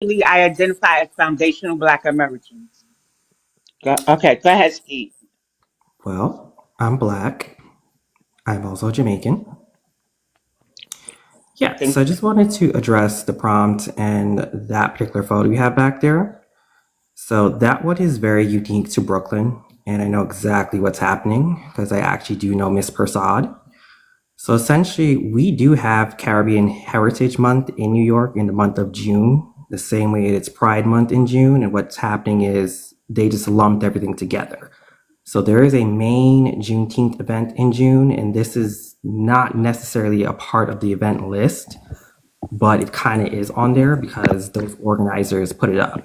I identify as foundational Black Americans. Okay, go ahead, Steve. Well, I'm black. I'm also Jamaican. Yeah, so Thank I you. just wanted to address the prompt and that particular photo you have back there. So that one is very unique to Brooklyn, and I know exactly what's happening because I actually do know Miss Persad. So essentially, we do have Caribbean Heritage Month in New York in the month of June, the same way it's Pride Month in June. And what's happening is they just lumped everything together. So there is a main Juneteenth event in June, and this is not necessarily a part of the event list, but it kind of is on there because those organizers put it up.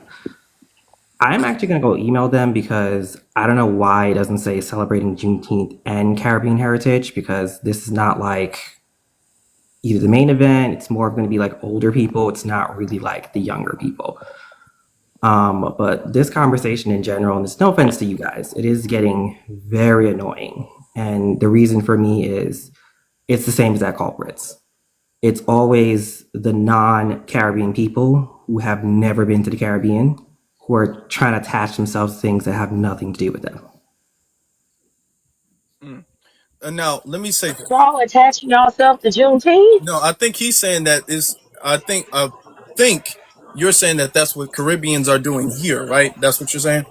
I'm actually going to go email them because I don't know why it doesn't say celebrating Juneteenth and Caribbean heritage because this is not like either the main event. It's more going to be like older people. It's not really like the younger people. But this conversation in general, and it's no offense to you guys, it is getting very annoying. And the reason for me is it's the same exact culprits. It's always the non Caribbean people who have never been to the Caribbean who are trying to attach themselves to things that have nothing to do with them. Mm. Now, let me say this. Y'all attaching yourself to Juneteenth? No, I think he's saying that is. I think you're saying that that's what Caribbeans are doing here, right? That's what you're saying.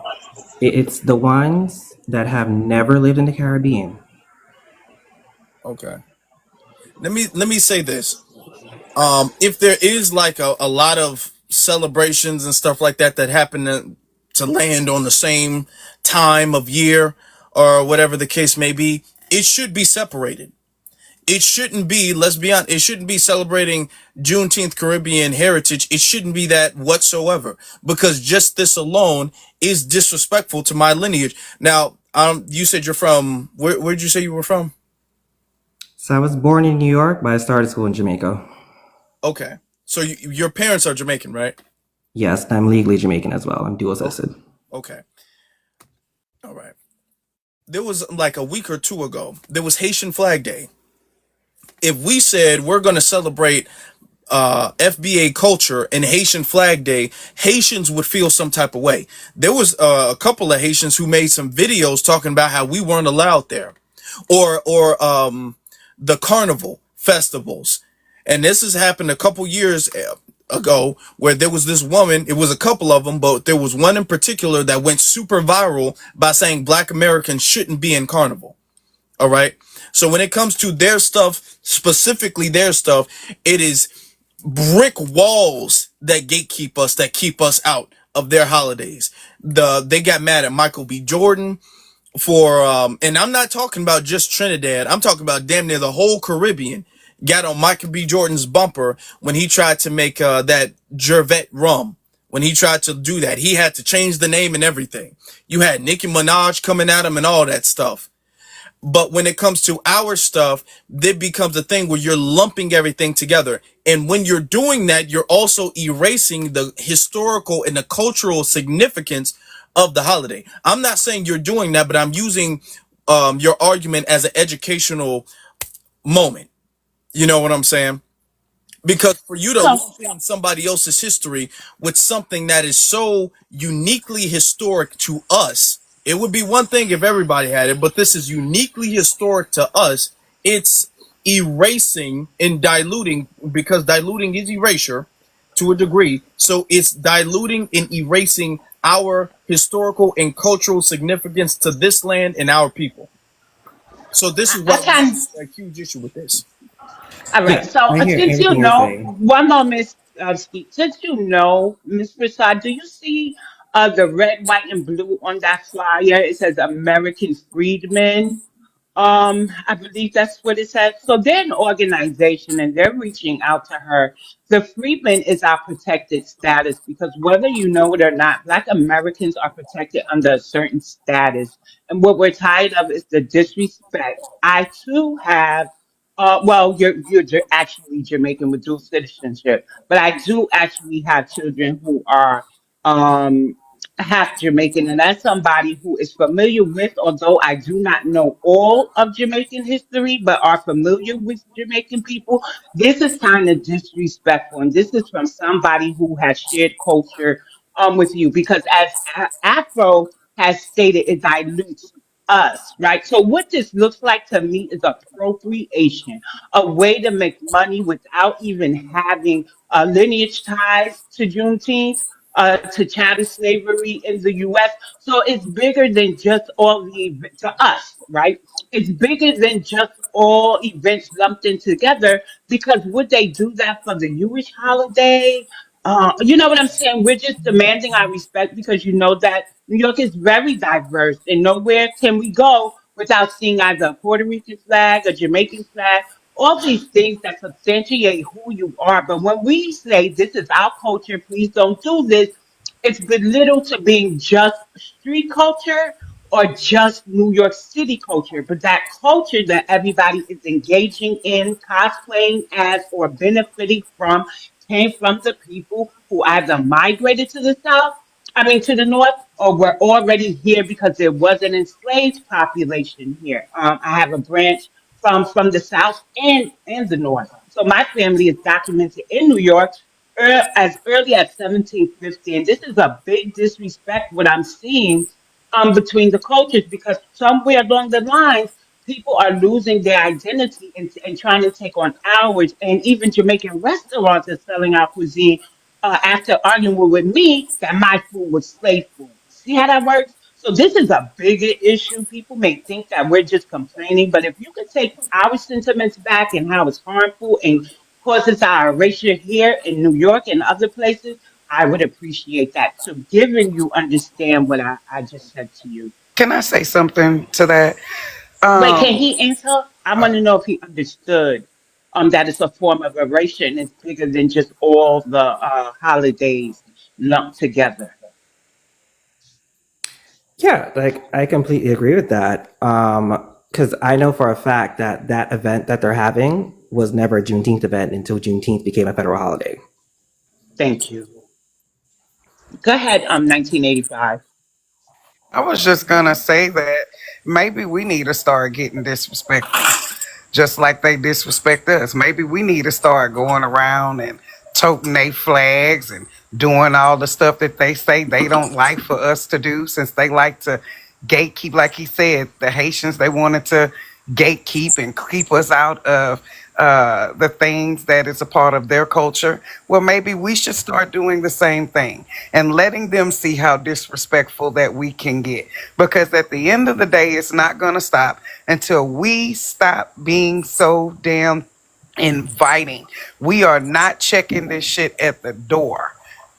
It's the ones that have never lived in the Caribbean. Okay. Let me say this. If there is like a lot of celebrations and stuff like that that happen to land on the same time of year or whatever the case may be, it should be separated. It shouldn't be, let's be honest, it shouldn't be celebrating Juneteenth Caribbean heritage. It shouldn't be that whatsoever because just this alone is disrespectful to my lineage. Now, you said you're from, where did you say you were from? So I was born in New York, but I started school in Jamaica. Okay. So your parents are Jamaican, right? Yes, I'm legally Jamaican as well. I'm dual Oh, citizen. okay. All right. There was like a week or two ago, there was Haitian Flag Day. If we said we're going to celebrate FBA culture and Haitian Flag Day, Haitians would feel some type of way. There was a couple of Haitians who made some videos talking about how we weren't allowed there, or the carnival festivals, and this has happened a couple years ago where there was this woman. It was a couple of them, but there was one in particular that went super viral by saying Black Americans shouldn't be in carnival. All right. So when it comes to their stuff, specifically their stuff, it is brick walls that gatekeep us, that keep us out of their holidays. They got mad at Michael B. Jordan for and I'm not talking about just Trinidad. I'm talking about damn near the whole Caribbean got on Michael B. Jordan's bumper when he tried to make that Gervet rum. When he tried to do that, he had to change the name and everything. You had Nicki Minaj coming at him and all that stuff. But when it comes to our stuff, it becomes a thing where you're lumping everything together. And when you're doing that, you're also erasing the historical and the cultural significance of the holiday. I'm not saying you're doing that, but I'm using your argument as an educational moment. You know what I'm saying? Because for you to So, lump in somebody else's history with something that is so uniquely historic to us, it would be one thing if everybody had it, but this is uniquely historic to us. It's erasing and diluting, because diluting is erasure to a degree. So it's diluting and erasing our historical and cultural significance to this land and our people. So this is I what I have kind a huge issue with this. all right. Yeah, So, I hear since you everything you're know, saying. one moment, Steve. Since you know, Miss Prasad, do you see the red, white, and blue on that flyer? It says American Freedmen. I believe that's what it says. So they're an organization and they're reaching out to her. The Freedmen is our protected status because whether you know it or not, Black Americans are protected under a certain status. And what we're tired of is the disrespect. I too have, well, actually Jamaican with dual citizenship, but I do actually have children who are um, half Jamaican, and as somebody who is familiar with, although I do not know all of Jamaican history, but are familiar with Jamaican people, this is kind of disrespectful, and this is from somebody who has shared culture with you, because as Afro has stated, it dilutes us, right? So what this looks like to me is appropriation, a way to make money without even having lineage ties to Juneteenth, to chattel slavery in the U.S. So it's bigger than just all to us, right? It's bigger than just all events lumped in together, because would they do that for the Jewish holiday? You know what I'm saying? We're just demanding our respect because you know that New York is very diverse, and nowhere can we go without seeing either a Puerto Rican flag, a Jamaican flag, all these things that substantiate who you are. But when we say this is our culture, please don't do this, it's belittled to being just street culture or just New York City culture. But that culture that everybody is engaging in, cosplaying as, or benefiting from came from the people who either migrated to the South, I mean, to the North, or were already here because there was an enslaved population here. I have a branch from the South and the North. So my family is documented in New York as early as 1750. And this is a big disrespect what I'm seeing between the cultures, because somewhere along the lines, people are losing their identity and trying to take on ours. And even Jamaican restaurants are selling our cuisine after arguing with me that my food was slave food. See how that works? So this is a bigger issue. People may think that we're just complaining, but if you could take our sentiments back and how it's harmful and causes our erasure here in New York and other places, I would appreciate that. So giving you understand what I just said to you. Can I say something to that? Wait, can Um, he answer? I want to know if he understood that it's a form of erasure and it's bigger than just all the holidays lumped together. Yeah, like I completely agree with that. Because I know for a fact that that event that they're having was never a Juneteenth event until Juneteenth became a federal holiday. Thank you. Go ahead, 1985. I was just gonna say that maybe we need to start getting disrespectful, just like they disrespect us. Maybe we need to start going around and toting their flags and doing all the stuff that they say they don't like for us to do, since they like to gatekeep. Like he said, the Haitians, they wanted to gatekeep and keep us out of the things that is a part of their culture. Well, maybe we should start doing the same thing and letting them see how disrespectful that we can get. Because at the end of the day, it's not going to stop until we stop being so damn inviting. We are not checking this shit at the door.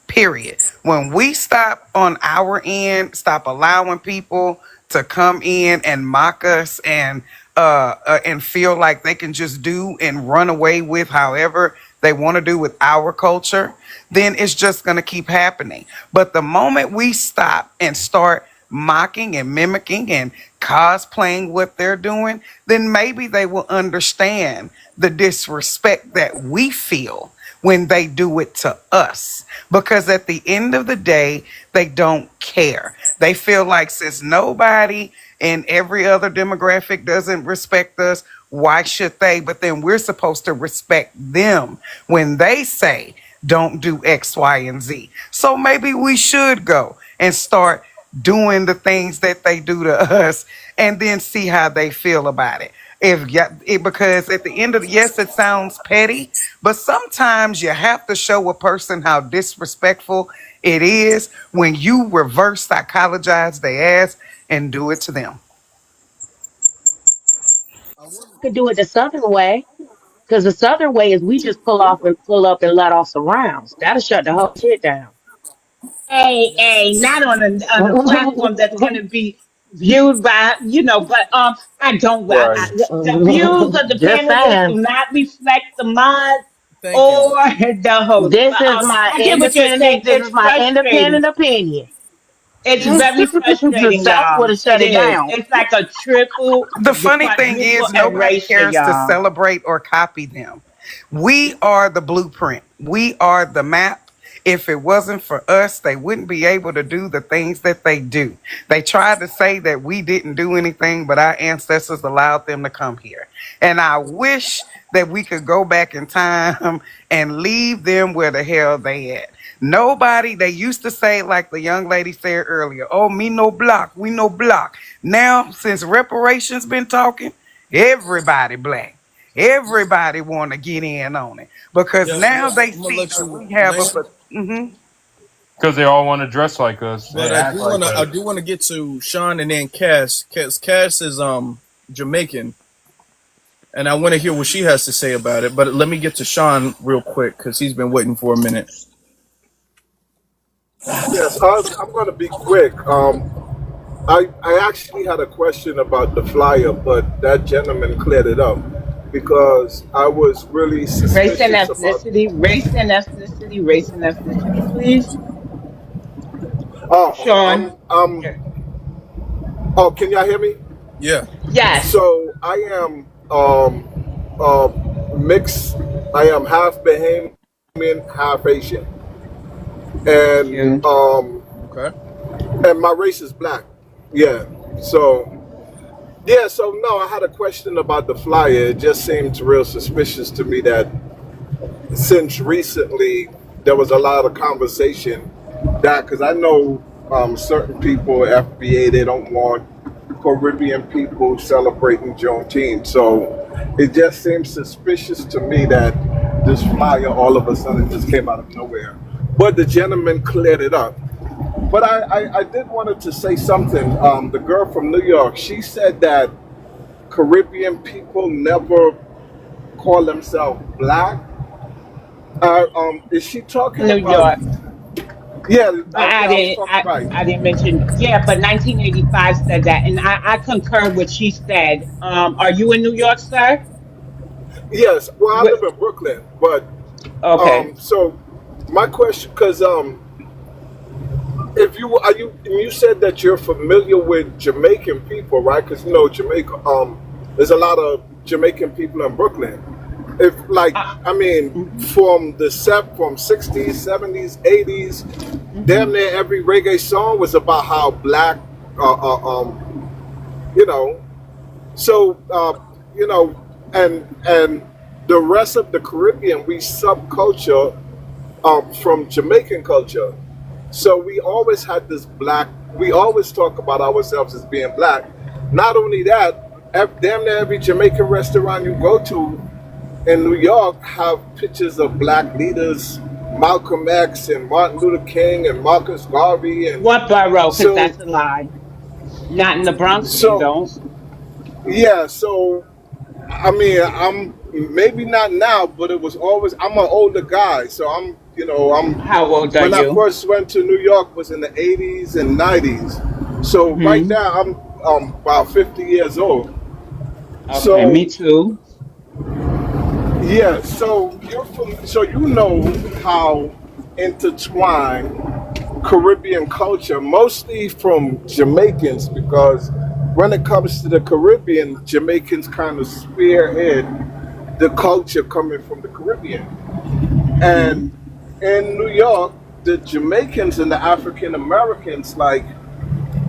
Period. When we stop on our end, stop allowing people to come in and mock us and feel like they can just do and run away with however they want to do with our culture, then it's just going to keep happening. But the moment we stop and start mocking and mimicking and cosplaying what they're doing, then maybe they will understand the disrespect that we feel when they do it to us. Because at the end of the day, they don't care. They feel like since nobody in every other demographic doesn't respect us, why should they? But then we're supposed to respect them when they say don't do X, Y, and Z. So maybe we should go and start doing the things that they do to us and then see how they feel about it. Because at the end of the, yes, it sounds petty, but sometimes you have to show a person how disrespectful it is when you reverse psychologize their ass and do it to them. Could do it the southern way, because the southern way is we just pull up and let off some rounds. That'll shut the whole shit down. Hey, not on a platform that's going to be viewed by, but I don't, Right. the views of the Just panelists do saying. not reflect the mods Thank you. or the host. This But is my I get what you're saying. independent. This is It's my frustrating. independent opinion. It's very The frustrating, South would y'all. have It shut it is. down. It's like a triple, The funny thing quadruple is, nobody erasure, cares to y'all. celebrate or copy them. We are the blueprint. We are the map. If it wasn't for us, they wouldn't be able to do the things that they do. They tried to say that we didn't do anything, but our ancestors allowed them to come here. And I wish that we could go back in time and leave them where the hell they at. Nobody, they used to say, like the young lady said earlier, oh, me no block, we no block. Now, since reparations been talking, everybody black. Everybody want to get in on it because Yeah, now they I'm gonna see let that you we have a. land, Because they all want to dress like us but and act like I us. do wanna get to Sean and then Cass. Cass is Jamaican, and I want to hear what she has to say about it. But let me get to Sean real quick because he's been waiting for a minute. Yes, I'm going to be quick. I actually had a question about the flyer, but that gentleman cleared it up because I was really Race and suspicious about. ethnicity, race and ethnicity, race and ethnicity, please. Oh, Sean. Yeah. oh, can y'all hear me? Yeah. Yes. So I am uh, mixed. I am half Bahamian, half Asian, Thank and you. Okay. my race is black. Yeah. So yeah. So no, I had a question about the flyer. It just seemed real suspicious to me that since recently there was a lot of conversation that because I know certain people FBA they don't want Caribbean people celebrating Juneteenth, so it just seems suspicious to me that this flyer all of a sudden just came out of nowhere. But the gentleman cleared it up. But I did wanted to say something. The girl from New York, she said that Caribbean people never call themselves black. Is she talking New about? York. Yeah, But I yeah, I was didn't talking right. I didn't mention, yeah, but 1985 said that, and I concur what she said. Are you in New York, sir? Yes, well, I live What, in Brooklyn, but okay. so my question, because if you are you you said that you're familiar with Jamaican people, right? Because you know Jamaica, there's a lot of Jamaican people in Brooklyn. If like, Uh, I mean, hmm from 60s, 70s, 80s, damn hmm near every reggae song was about how black, uh, uh, you know. So you know, and the rest of the Caribbean, we subculture from Jamaican culture. So we always had this black. We always talk about ourselves as being black. Not only that, damn near every Jamaican restaurant you go to in New York have pictures of black leaders, Malcolm X and Martin Luther King and Marcus Garvey, and What borough? Because so that's a lie. Not in the Bronx, they so don't. yeah. So I mean, I'm maybe not now, but it was always. I'm an older guy, so I'm. How old are When I you? first went to New York was in the '80s and '90s. So right Hmm now I'm about 50 years old. Okay, me So too. yeah, so so you know how intertwined Caribbean culture, mostly from Jamaicans, because when it comes to the Caribbean, Jamaicans kind of spearhead the culture coming from the Caribbean. Hmm And in New York, the Jamaicans and the African Americans, like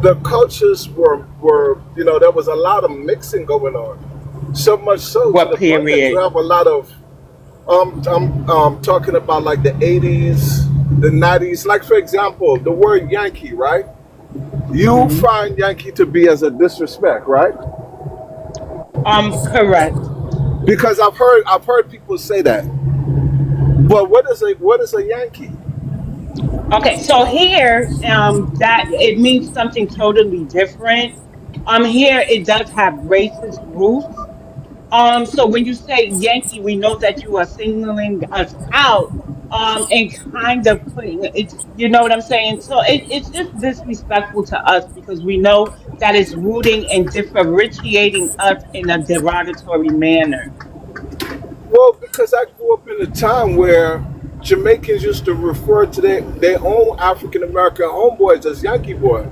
the cultures were there was a lot of mixing going on. So much so to What the point that you period? have a lot of I'm talking about like the 80s, the 90s. Like for example, the word Yankee, right? You Hmm find Yankee to be as a disrespect, right? Correct. Because I've heard people say that. But what is a Yankee? Okay, so here, that it means something totally different. Here it does have racist roots. So when you say Yankee, we know that you are singling us out, and kind of putting it's, you know what I'm saying? So it's just disrespectful to us because we know that it's rooting and differentiating us in a derogatory manner. Well, because I grew up in a time where Jamaicans used to refer to their own African American homeboys as Yankee boy.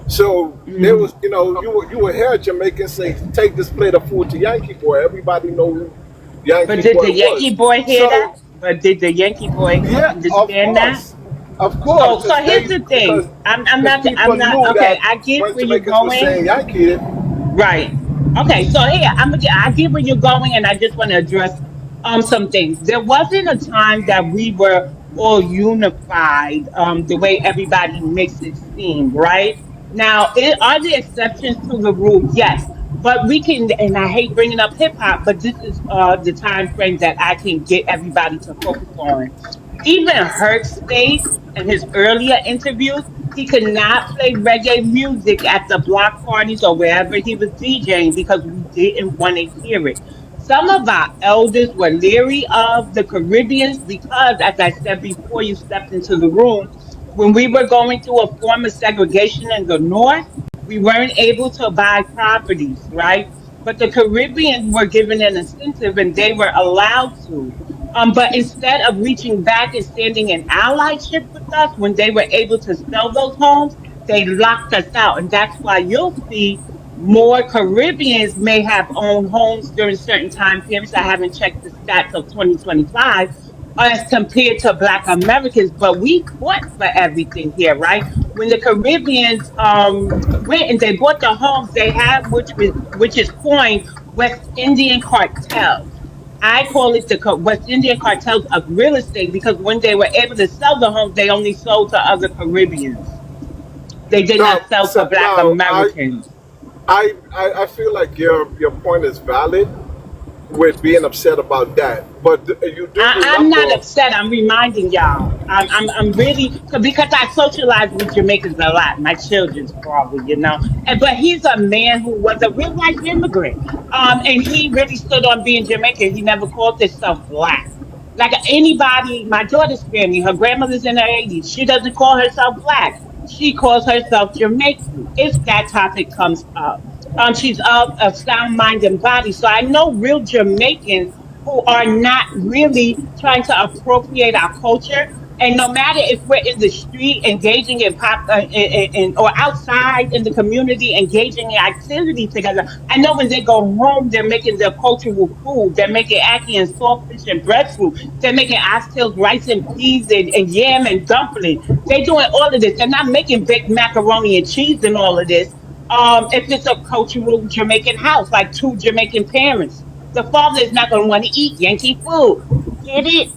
So there Mhm. was, you would hear Jamaicans say, "Take this plate of food to Yankee boy." Everybody know who But Yankee did boy the Yankee was. boy hear that? So But did the Yankee boy yeah, of understand that? course, Of course, So here's the because thing. I'm people not knew okay. that I get when where you're Jamaicans were going. saying Yankee, Right. Okay. So here, I get where you're going, and I just want to address some things. There wasn't a time that we were all unified the way everybody makes it seem. Right. Now, are the exceptions to the rule? Yes. But we can, and I hate bringing up hip hop, but this is the time frame that I can get everybody to focus on. Even Herc states in his earlier interviews he could not play reggae music at the block parties or wherever he was DJing because we didn't want to hear it. Some of our elders were leery of the Caribbeans because, as I said before you stepped into the room, when we were going through a form of segregation in the North, we weren't able to buy properties, right? But the Caribbeans were given an incentive and they were allowed to. But instead of reaching back and standing in allyship with us when they were able to sell those homes, they locked us out. And that's why you'll see more Caribbeans may have owned homes during certain time periods. I haven't checked the stats of 2025 as compared to Black Americans, but we fought for everything here, right? When the Caribbeans went and they bought the homes they had, which is coined West Indian cartels. I call it the West Indian cartels of real estate because when they were able to sell the homes, they only sold to other Caribbeans. They did not sell to Black now Americans. I feel like your point is valid with being upset about that, but you do I'm not remember. upset. I'm reminding y'all. I'm really because I socialize with Jamaicans a lot. My children's father. But he's a man who was a real life immigrant. And he really stood on being Jamaican. He never called himself black. Like anybody, my daughter's family, her grandmother's in her 80s. She doesn't call herself black. She calls herself Jamaican. If that topic comes up. She's of a sound mind and body. So I know real Jamaicans who are not really trying to appropriate our culture. And no matter if we're in the street engaging in or outside in the community engaging in activity together, I know when they go home, they're making their cultural food. They're making ackee and saltfish and breadfruit. They're making oxtails, rice and peas and yam and dumpling. They're doing all of this. They're not making baked macaroni and cheese and all of this. If it's a cultural Jamaican house, like two Jamaican parents, the father is not going to want to eat Yankee food. Get it?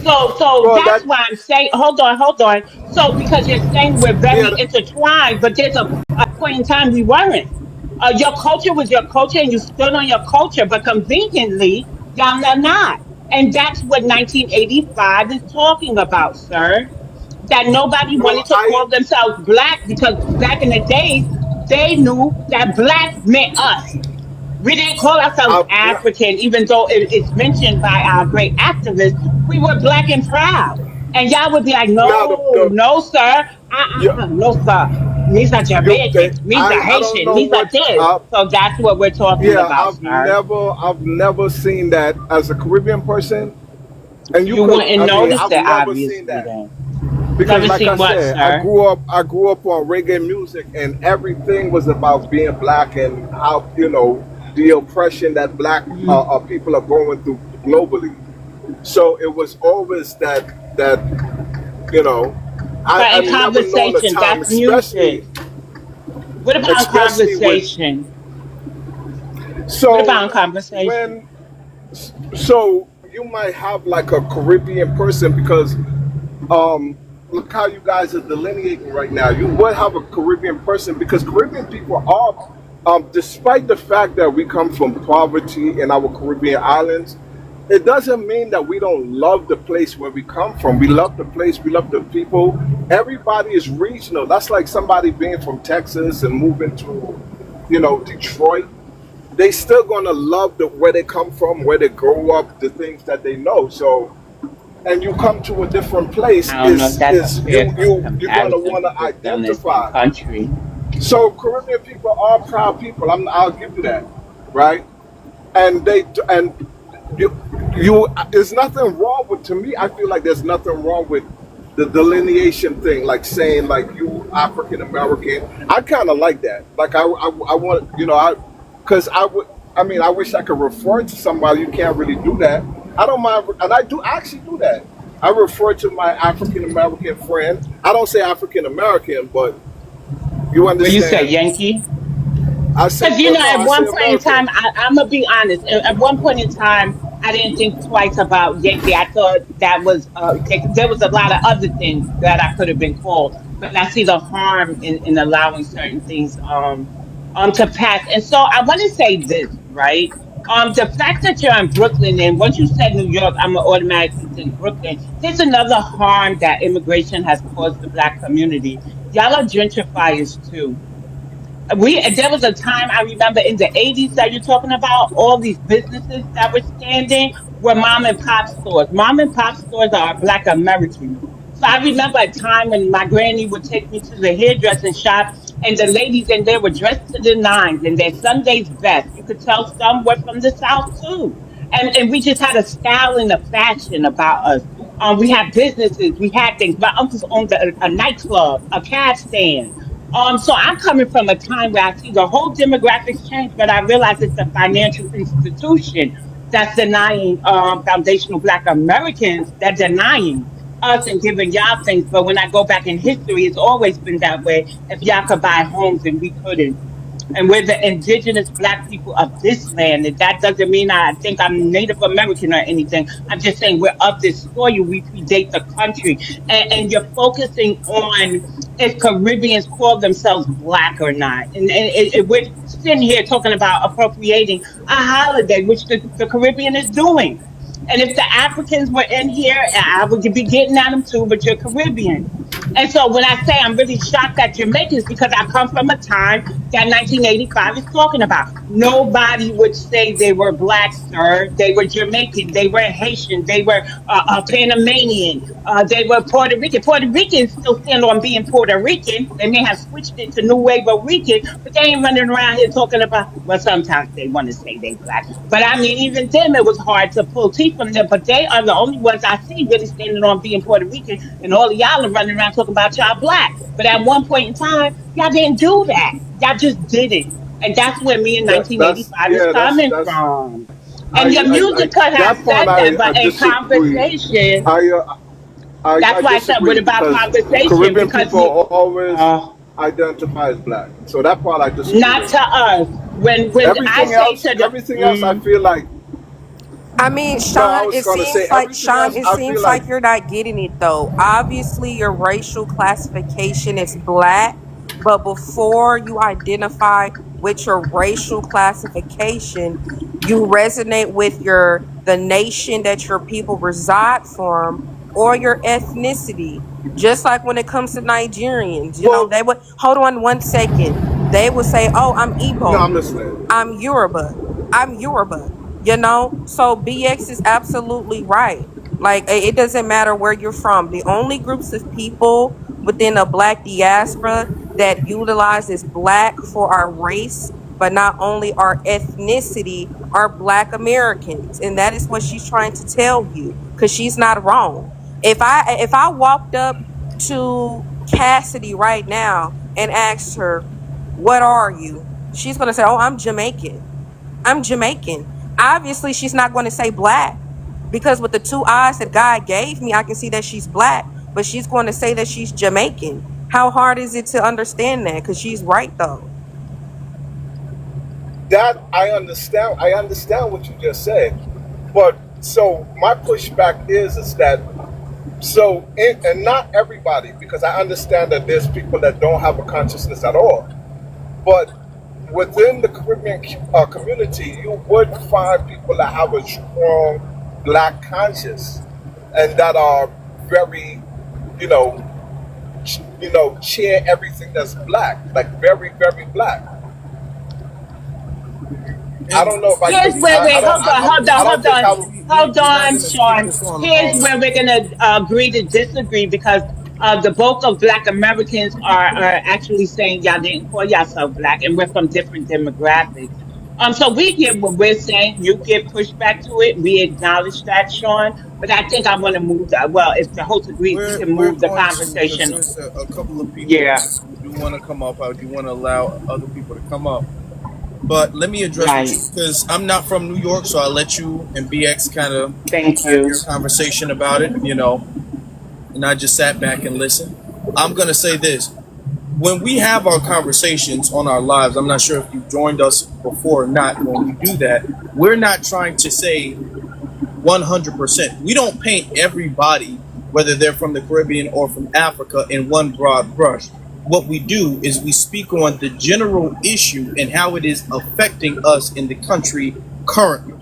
So Well, that's that why I'm saying, hold on. So because you're saying we're yeah, very intertwined, but there's a point in time we weren't. Your culture was your culture, and you stood on your culture, but conveniently, y'all are not. And that's what 1985 is talking about, sir. That nobody wanted well, to call themselves black because back in the days, they knew that black meant us. We didn't call ourselves yeah, African, even though it's mentioned by our great activists. We were black and proud. And y'all would be like, now no, no, sir. yeah, No, sir. Me's a Jamaican. Me's a I don't Haitian. know Me's a what. this. So that's what we're talking Yeah, about, sir. I've never seen that as a Caribbean person, and you You could. wouldn't I mean, notice I've it, never seen obviously, that then. because, Never like I seen what, said, sir? I grew up on reggae music, and everything was about being black and how the oppression that black Mhm. people are going through globally. So it was always that you know, But in I've never known a conversation, time, that's music. What about especially with. conversation? What So about conversation? when so you might have like a Caribbean person because look how you guys are delineating right now. You would have a Caribbean person because Caribbean people are, despite the fact that we come from poverty in our Caribbean islands, it doesn't mean that we don't love the place where we come from. We love the place, we love the people. Everybody is regional. That's like somebody being from Texas and moving to, Detroit. They still gonna love where they come from, where they grow up, the things that they know. So and you come to a different place, I don't know if that's a is fair you're gonna comparison want to because we're still in the same identify. country. So Caribbean people are proud people. I'll give you that, right? And you there's nothing wrong with, to me I feel like there's nothing wrong with the delineation thing, like saying like you African American. I kind of like that. Like I want, because I wish I could refer to somebody. You can't really do that. I don't mind, and I actually do that. I refer to my African American friend. I don't say African American, but you When you say understand. Yankee, I say, because well, no, at I say one point in American. time, I'm gonna be honest. At one point in time, I didn't think twice about Yankee. I thought that was there was a lot of other things that I could have been called, but I see the harm in allowing certain things to pass. And so I want to say this, right? The fact that you're in Brooklyn, and once you said New York, I'm gonna automatically think Brooklyn. Here's another harm that immigration has caused the Black community. Y'all are gentrifiers too. There was a time I remember in the 80s that you're talking about, all these businesses that were standing were mom and pop stores. Mom and pop stores are Black Americans. So I remember a time when my granny would take me to the hairdressing shop, and the ladies in there were dressed to the nines in their Sunday's best. You could tell some were from the South too. And we just had a style and a fashion about us. We had businesses, we had things. My uncles owned a nightclub, a cab stand. So I'm coming from a time where I see the whole demographics change, but I realize it's the financial institution that's denying foundational Black Americans, that denying us and giving y'all things. But when I go back in history, it's always been that way. If y'all could buy homes and we couldn't, and we're the indigenous Black people of this land. And that doesn't mean I think I'm Native American or anything. I'm just saying we're of this soil. We predate the country. And you're focusing on if Caribbeans call themselves Black or not. And we're sitting here talking about appropriating a holiday, which the Caribbean is doing. And if the Africans were in here, I would be getting at them too, but you're Caribbean. And so when I say I'm really shocked at Jamaicans, because I come from a time that 1985 is talking about. Nobody would say they were Black, sir. They were Jamaican. They were Haitian. They were Panamanian. They were Puerto Rican. Puerto Ricans still stand on being Puerto Rican. They may have switched it to New Wave of Rican, but they ain't running around here talking about, well, sometimes they want to say they Black. But I mean, even then, it was hard to pull teeth from them. But they are the only ones I see really standing on being Puerto Rican, and all of y'all are running around talking about y'all Black. But at one point in time, y'all didn't do that. Y'all just did it. And that's where me in That's 1985 is yeah. coming That's from. And your music could have that part said that, I but in disagree. conversation, I that's I why I said, what disagree about because conversation? Caribbean Because people you, always uh, identify as Black. So that part I disagree not with. to us. When I say to the, Everything else, I feel like I mean, no. I Sean, was it gonna say seems like everything Sean, else. it I feel seems like like you're not getting it though. Obviously, your racial classification is black, but before you identify with your racial classification, you resonate with your the nation that your people reside from or your ethnicity. Just like when it comes to Nigerians, well, they would hold on one second. They would say, "Oh, I'm no, Igbo. I'm listening. I'm Yoruba. I'm Yoruba." So BX is absolutely right. Like it doesn't matter where you're from. The only groups of people within a black diaspora that utilizes black for our race, but not only our ethnicity, are Black Americans. And that is what she's trying to tell you, because she's not wrong. If I walked up to Cassidy right now and asked her, "What are you?" She's gonna say, "Oh, I'm Jamaican. I'm Jamaican." Obviously, she's not going to say Black, because with the two eyes that God gave me, I can see that she's Black, but she's going to say that she's Jamaican. How hard is it to understand that? Because she's right, though. That I understand. I understand what you just said, but so my pushback is that and not everybody, because I understand that there's people that don't have a consciousness at all. But within the Caribbean community, you would find people that have a strong Black conscience and that are very, you know, cheer everything that's Black, like very, very Black. I And don't know if I here's could. where we hold on, hold on, I don't hold think on, I would. hold we're not on, gonna keep Sean. this on Here's long. where we're gonna agree to disagree, because the bulk of Black Americans are actually saying y'all didn't call yourself Black, and we're from different demographics. So we get what we're saying. You get pushback to it. We acknowledge that, Sean. But I think I want to move. Well, if the host agrees, we can We're move the going to, because conversation. there's a couple of people Yeah, who do want to come up. I do want to allow other people to come up. But let me address what you, right. because I'm not from New York, so I'll let you and BX kind of Thank have your you. conversation about it. and I just sat back and listened. I'm going to say this. When we have our conversations on our lives, I'm not sure if you've joined us before or not. When we do that, we're not trying to say 100%. We don't paint everybody, whether they're from the Caribbean or from Africa, in one broad brush. What we do is we speak on the general issue and how it is affecting us in the country currently.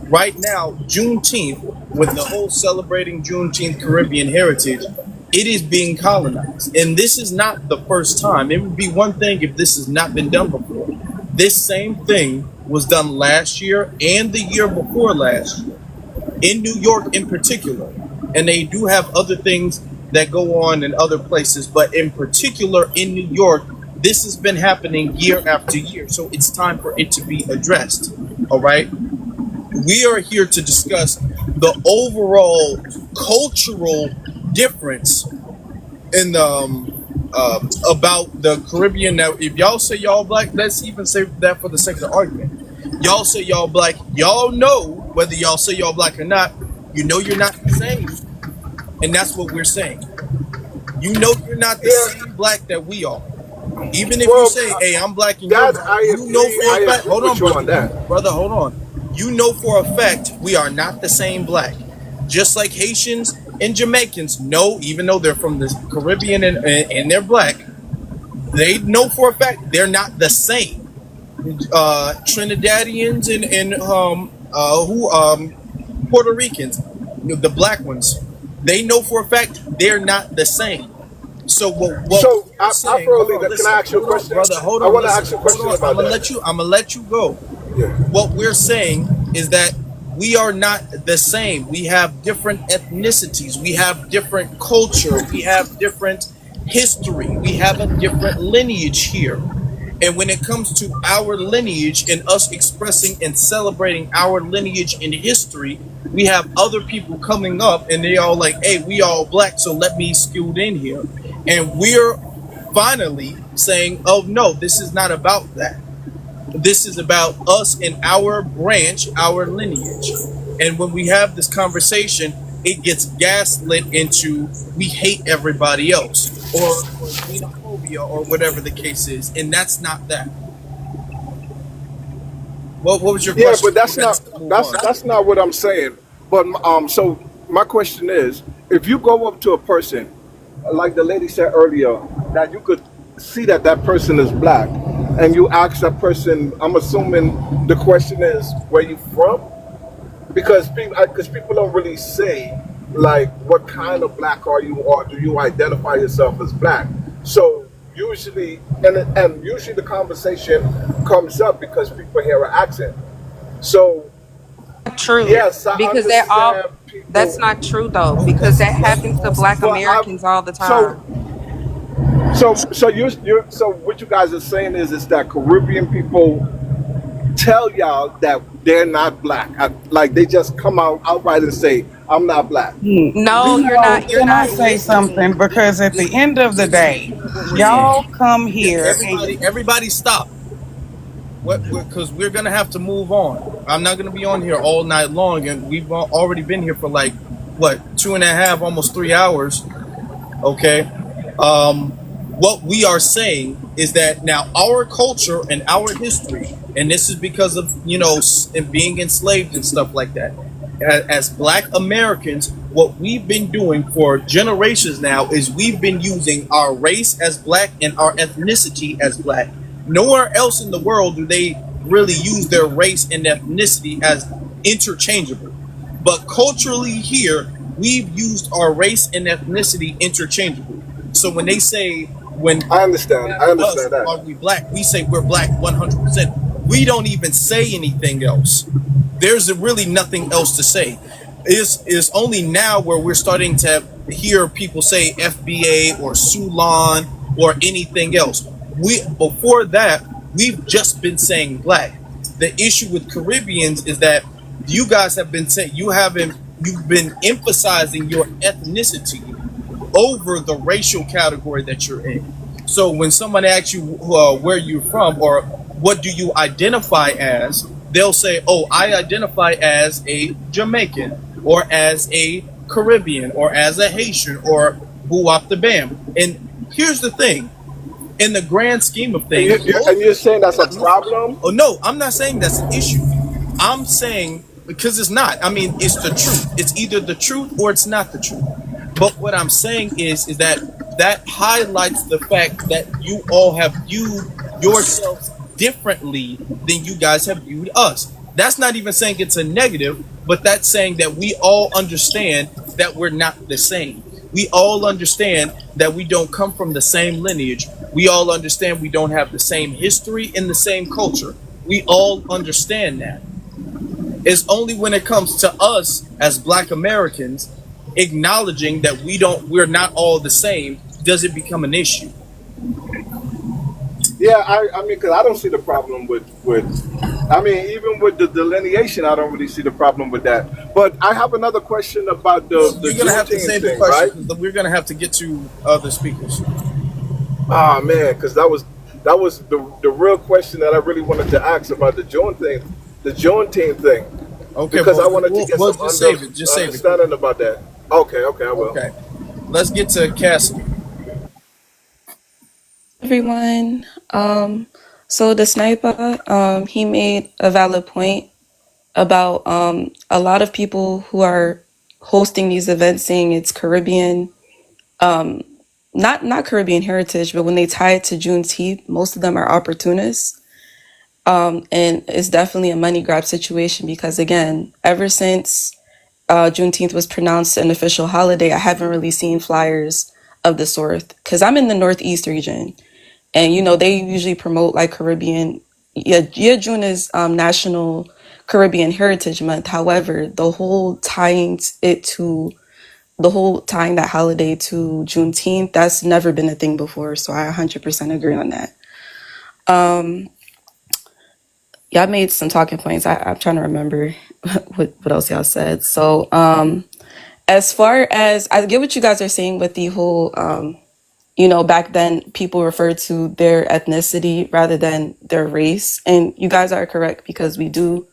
Right now, Juneteenth, with the whole celebrating Juneteenth Caribbean heritage, it is being colonized. And this is not the first time. It would be one thing if this has not been done before. This same thing was done last year and the year before last year, in New York in particular. And they do have other things that go on in other places, but in particular in New York, this has been happening year after year. So it's time for it to be addressed. All right. We are here to discuss the overall cultural difference in about the Caribbean. Now, if y'all say y'all black, let's even say that for the sake of the argument. Y'all say y'all black, y'all know whether y'all say y'all black or not, you know you're not the same. And that's what we're saying. You know you're not the same black that we are. Even if you say, hey, I'm black and you're black, you know for a fact, hold on, brother, hold on. You know for a fact we are not the same black. Just like Haitians and Jamaicans know, even though they're from the Caribbean and they're black, they know for a fact they're not the same. Trinidadians and Puerto Ricans, the black ones, they know for a fact they're not the same. So what Afro Elite, can I ask you a question? Brother, hold on. I want to ask you a question about that. I'm gonna let you go. Yeah. What we're saying is that we are not the same. We have different ethnicities. We have different culture. We have different history. We have a different lineage here. And when it comes to our lineage and us expressing and celebrating our lineage and history, we have other people coming up and they all like, hey, we all black, so let me scoot in here. And we're finally saying, oh no, this is not about that. This is about us and our branch, our lineage. And when we have this conversation, it gets gaslit into we hate everybody else or xenophobia or whatever the case is. And that's not that. What was your question? Yeah, but that's not what I'm saying. But so my question is, if you go up to a person, like the lady said earlier, that you could see that that person is black, and you ask that person, I'm assuming the question is, where you from? Because people don't really say, like, what kind of black are you, or do you identify yourself as black? So usually, and usually the conversation comes up because people hear an accent. So True. yes, I Because that's not true though, because that happens to black Americans all the time. So what you guys are saying is that Caribbean people tell y'all that they're not black, like they just come out outright and say, I'm not black. No, you're not. You're Can I not say something? Because at the end of the day, y'all come here Everybody stop. Because we're gonna have to move on. I'm not gonna be on here all night long, and we've already been here for like 2.5, almost 3 hours. Okay. What we are saying is that now our culture and our history, and this is because of being enslaved and stuff like that. As black Americans, what we've been doing for generations now is we've been using our race as black and our ethnicity as black. Nowhere else in the world do they really use their race and ethnicity as interchangeable. But culturally here, we've used our race and ethnicity interchangeably. So when they say, I understand that. Are we black? We say we're black 100%. We don't even say anything else. There's really nothing else to say. It's only now where we're starting to hear people say FBA or Sulan or anything else. Before that, we've just been saying black. The issue with Caribbeans is that you guys have been saying you've been emphasizing your ethnicity over the racial category that you're in. So when someone asks you where you're from or what do you identify as, they'll say, oh, I identify as a Jamaican or as a Caribbean or as a Haitian or boo off the bam. And here's the thing: in the grand scheme of And things, most you're saying that's a listen. problem? Oh no, I'm not saying that's an issue. I'm saying because it's not. I mean, it's the truth. It's either the truth or it's not the truth. But what I'm saying is that that highlights the fact that you all have viewed yourselves differently than you guys have viewed us. That's not even saying it's a negative, but that's saying that we all understand that we're not the same. We all understand that we don't come from the same lineage. We all understand we don't have the same history and the same culture. We all understand that. It's only when it comes to us as Black Americans acknowledging that we're not all the same does it become an issue. Yeah, I mean, because I don't see the problem with. I mean, even with the delineation, I don't really see the problem with that. But I have another question about Well, the you're gonna have to Juneteenth save the thing, question right? because we're gonna have to get to other speakers. Ah man, because that was the real question that I really wanted to ask about the Juneteenth thing, Okay, because well, I wanted to get we'll some just save it. Just save it. understanding about that. Okay, okay, I will. Okay, let's get to Cassidy. Everyone. So the sniper, he made a valid point about a lot of people who are hosting these events saying it's Caribbean, not Caribbean heritage, but when they tie it to Juneteenth, most of them are opportunists. And it's definitely a money grab situation because again, ever since Juneteenth was pronounced an official holiday, I haven't really seen flyers of the sort because I'm in the Northeast region. And they usually promote like Caribbean. Yeah, June is National Caribbean Heritage Month. However, the whole tying that holiday to Juneteenth, that's never been a thing before. So I 100% agree on that. Y'all made some talking points. I'm trying to remember what else y'all said. So as far as I get what you guys are saying with the whole back then people referred to their ethnicity rather than their race. And you guys are correct because we do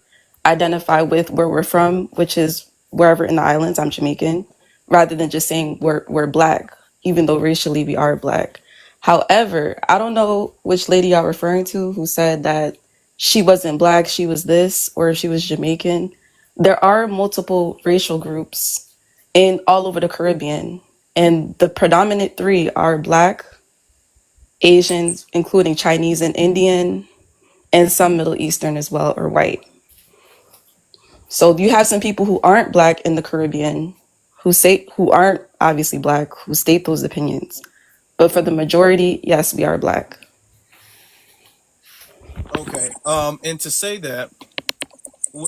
identify with where we're from, which is wherever in the islands. I'm Jamaican, rather than just saying we're Black, even though racially we are Black. However, I don't know which lady y'all referring to who said that she wasn't Black, she was this, or she was Jamaican. There are multiple racial groups in all over the Caribbean, and the predominant three are Black, Asians, including Chinese and Indian, and some Middle Eastern as well, or white. So you have some people who aren't Black in the Caribbean who aren't obviously Black, who state those opinions. But for the majority, yes, we are Black. Okay, and to say that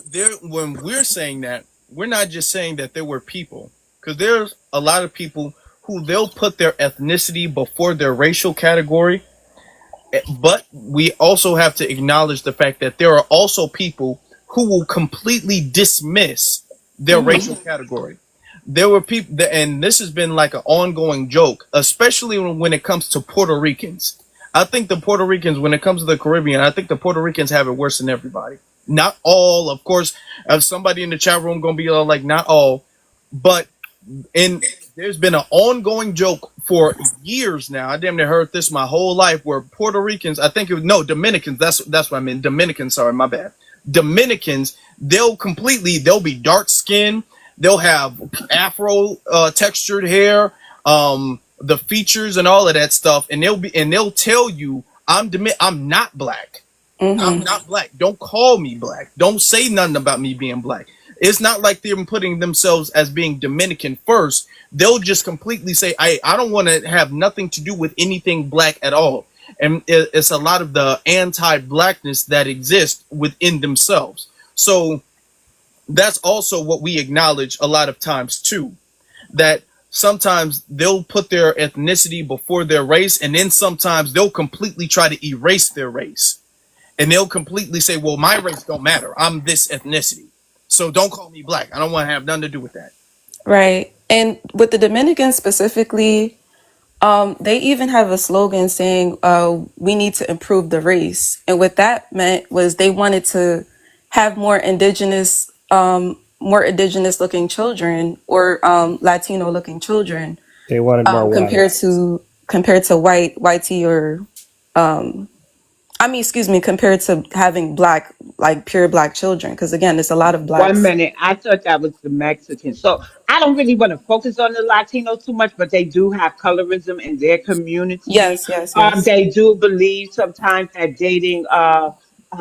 there, when we're saying that, we're not just saying that there were people, because there's a lot of people who they'll put their ethnicity before their racial category. But we also have to acknowledge the fact that there are also people who will completely dismiss their racial category. There were people, and this has been like an ongoing joke, especially when it comes to Puerto Ricans. I think the Puerto Ricans, when it comes to the Caribbean, I think the Puerto Ricans have it worse than everybody. Not all, of course. Somebody in the chat room gonna be like, not all, but and there's been an ongoing joke for years now. I damn near heard this my whole life, where Puerto Ricans, I think it was, no, Dominicans, that's what I mean. Dominicans, sorry, my bad. Dominicans, they'll be dark skinned, they'll have afro textured hair, the features and all of that stuff, and they'll tell you I'm not Black. I'm not Black. Don't call me Black. Don't say nothing about me being Black. It's not like they're putting themselves as being Dominican first. They'll just completely say, I don't want to have nothing to do with anything Black at all. And it's a lot of the anti-Blackness that exists within themselves. So that's also what we acknowledge a lot of times too. That sometimes they'll put their ethnicity before their race, and then sometimes they'll completely try to erase their race. And they'll completely say, well, my race don't matter. I'm this ethnicity. So don't call me Black. I don't want to have nothing to do with that. Right. And with the Dominicans specifically, they even have a slogan saying, we need to improve the race. And what that meant was they wanted to have more indigenous more indigenous looking children or Latino looking children They wanted more white. compared to whitey or excuse me, compared to having black, like pure black children. Because again, there's a lot of One blacks. minute, I thought that was the Mexicans. So I don't really want to focus on the Latinos too much, but they do have colorism in their community. Yes, yes, yes. They do believe sometimes that dating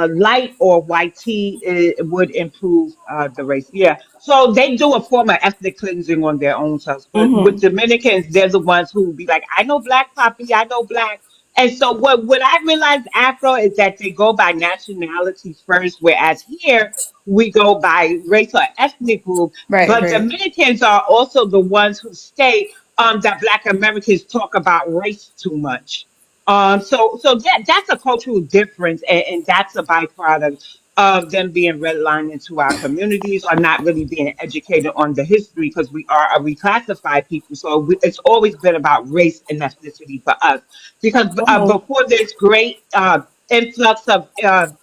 light or white tea would improve the race. Yeah. So they do a form of ethnic cleansing on their own selves. But with Mm-hmm. Dominicans, they're the ones who be like, I know black poppy, I know black. And so what I realized, Afro, is that they go by nationalities first, whereas here we go by race or ethnic group. Right, But right. Dominicans are also the ones who state that Black Americans talk about race too much. So that's a cultural difference, and that's a byproduct of them being redlined into our communities or not really being educated on the history because we are a reclassified people. So it's always been about race and ethnicity for us. Because Mm-hmm. before this great influx of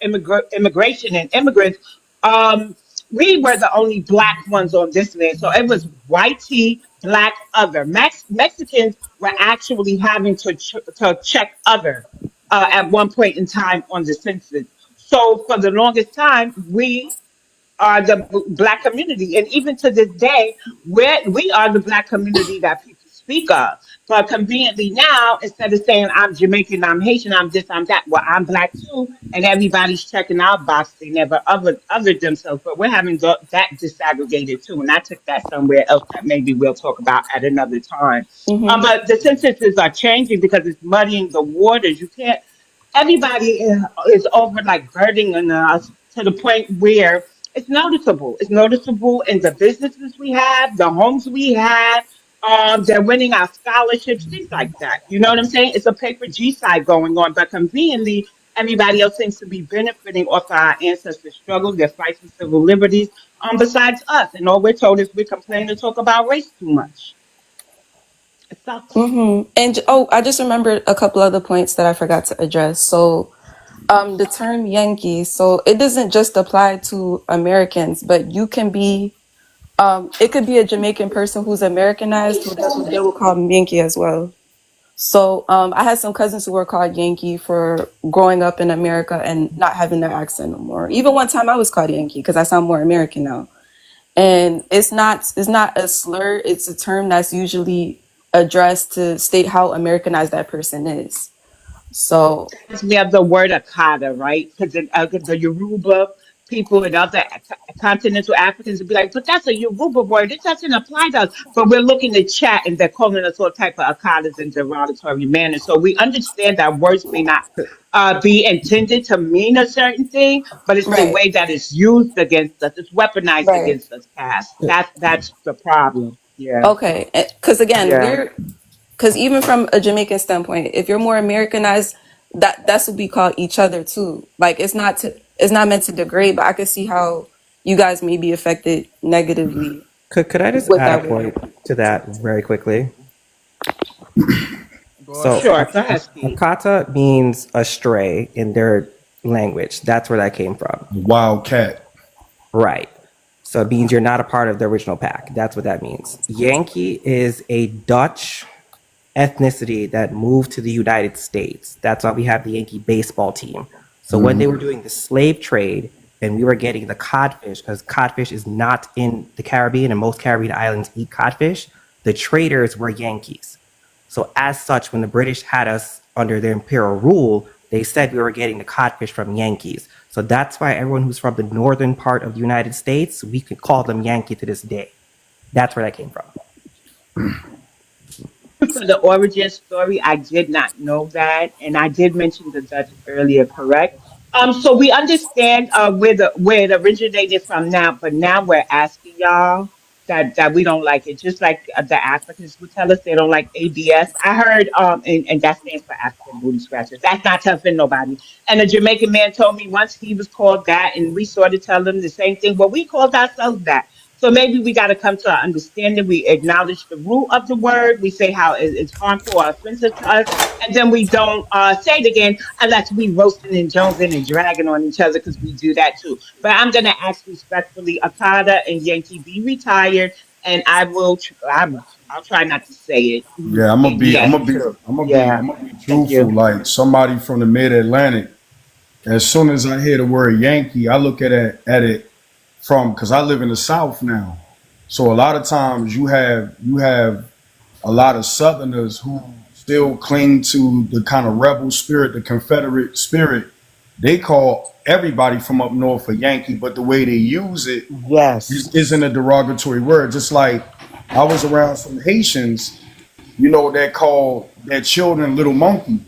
immigration and immigrants, um, we were the only black ones on this land. So it was white tea, black, other. Mexicans were actually having to check other at one point in time on the census. So for the longest time, we are the black community. And even to this day, we are the black community that people speak of. But conveniently now, instead of saying I'm Jamaican, I'm Haitian, I'm this, I'm that, well, I'm black too, and everybody's checking our box. They never othered themselves. But we're having that disaggregated too. And I took that somewhere else that maybe we'll talk about at another time. Mm-hmm. But the censuses are changing because it's muddying the waters. You can't, everybody is over like burdening us to the point where it's noticeable. It's noticeable in the businesses we have, the homes we have. They're winning our scholarships, things like that. You know what I'm saying? It's a paper G side going on, but conveniently, everybody else seems to be benefiting off our ancestors' struggles, their fights for civil liberties, besides us. And all we're told is we complain and talk about race too much. It sucks. Mm-hmm. And oh, I just remembered a couple other points that I forgot to address. So, the term Yankee, so it doesn't just apply to Americans, but you can be, it could be a Jamaican person who's Americanized who they will call them Yankee as well. So, I had some cousins who were called Yankee for growing up in America and not having their accent no more. Even one time I was called Yankee because I sound more American now. And it's not a slur, it's a term that's usually addressed to state how Americanized that person is. So Reminds me of the word Akata, right? Because the Yoruba people and other continental Africans would be like, but that's a Yoruba word. It doesn't apply to us. But we're looking at chat and they're calling us all type of Akatas in derogatory manner. So we understand that words may not be intended to mean a certain thing, but it's the right, way that it's used against us. It's weaponized right. against us, Cass. That's the problem. Yeah. Okay, because again, Yeah. because even from a Jamaican standpoint, if you're more Americanized, that's what we call each other too. Like it's not meant to degrade, but I could see how you guys may be affected negatively Could I just with add a that word. point to that very quickly? Go So, ahead. Sure. Go ahead, Steve. akata means astray in their language. That's where that came from. Wildcat. Right. So it means you're not a part of the original pack. That's what that means. Yankee is a Dutch ethnicity that moved to the United States. That's why we have the Yankee baseball team. So when they were doing the slave trade and we were getting the codfish, because codfish is not in the Caribbean and most Caribbean islands eat codfish, the traders were Yankees. So as such, when the British had us under their imperial rule, they said we were getting the codfish from Yankees. So that's why everyone who's from the northern part of the United States, we could call them Yankee to this day. That's where that came from. For the origin story, I did not know that, and I did mention the Dutch earlier, correct? So we understand where it originated from now, but now we're asking y'all that we don't like it, just like the Africans would tell us they don't like ABS. I heard and that stands for African booty scratchers. That's not to offend nobody. And a Jamaican man told me once he was called that, and we sort of tell him the same thing. Well, we called ourselves that. So maybe we got to come to an understanding. We acknowledge the root of the word. We say how it's harmful or offensive to us, and then we don't say it again unless we roasting and jonesing and dragging on each other, because we do that too. But I'm gonna ask respectfully, Akada and Yankee be retired, and I will. I'll try not to say it. Yeah, And yes, true. Yeah. I'm gonna be Thank truthful. you. Like somebody from the Mid Atlantic, as soon as I hear the word Yankee, I look at it from because I live in the South now. So a lot of times you have a lot of Southerners who still cling to the kind of rebel spirit, the Confederate spirit. They call everybody from up north a Yankee, but the way they use it Yes. isn't a derogatory word. Just like I was around some Haitians, that call their children little monkey.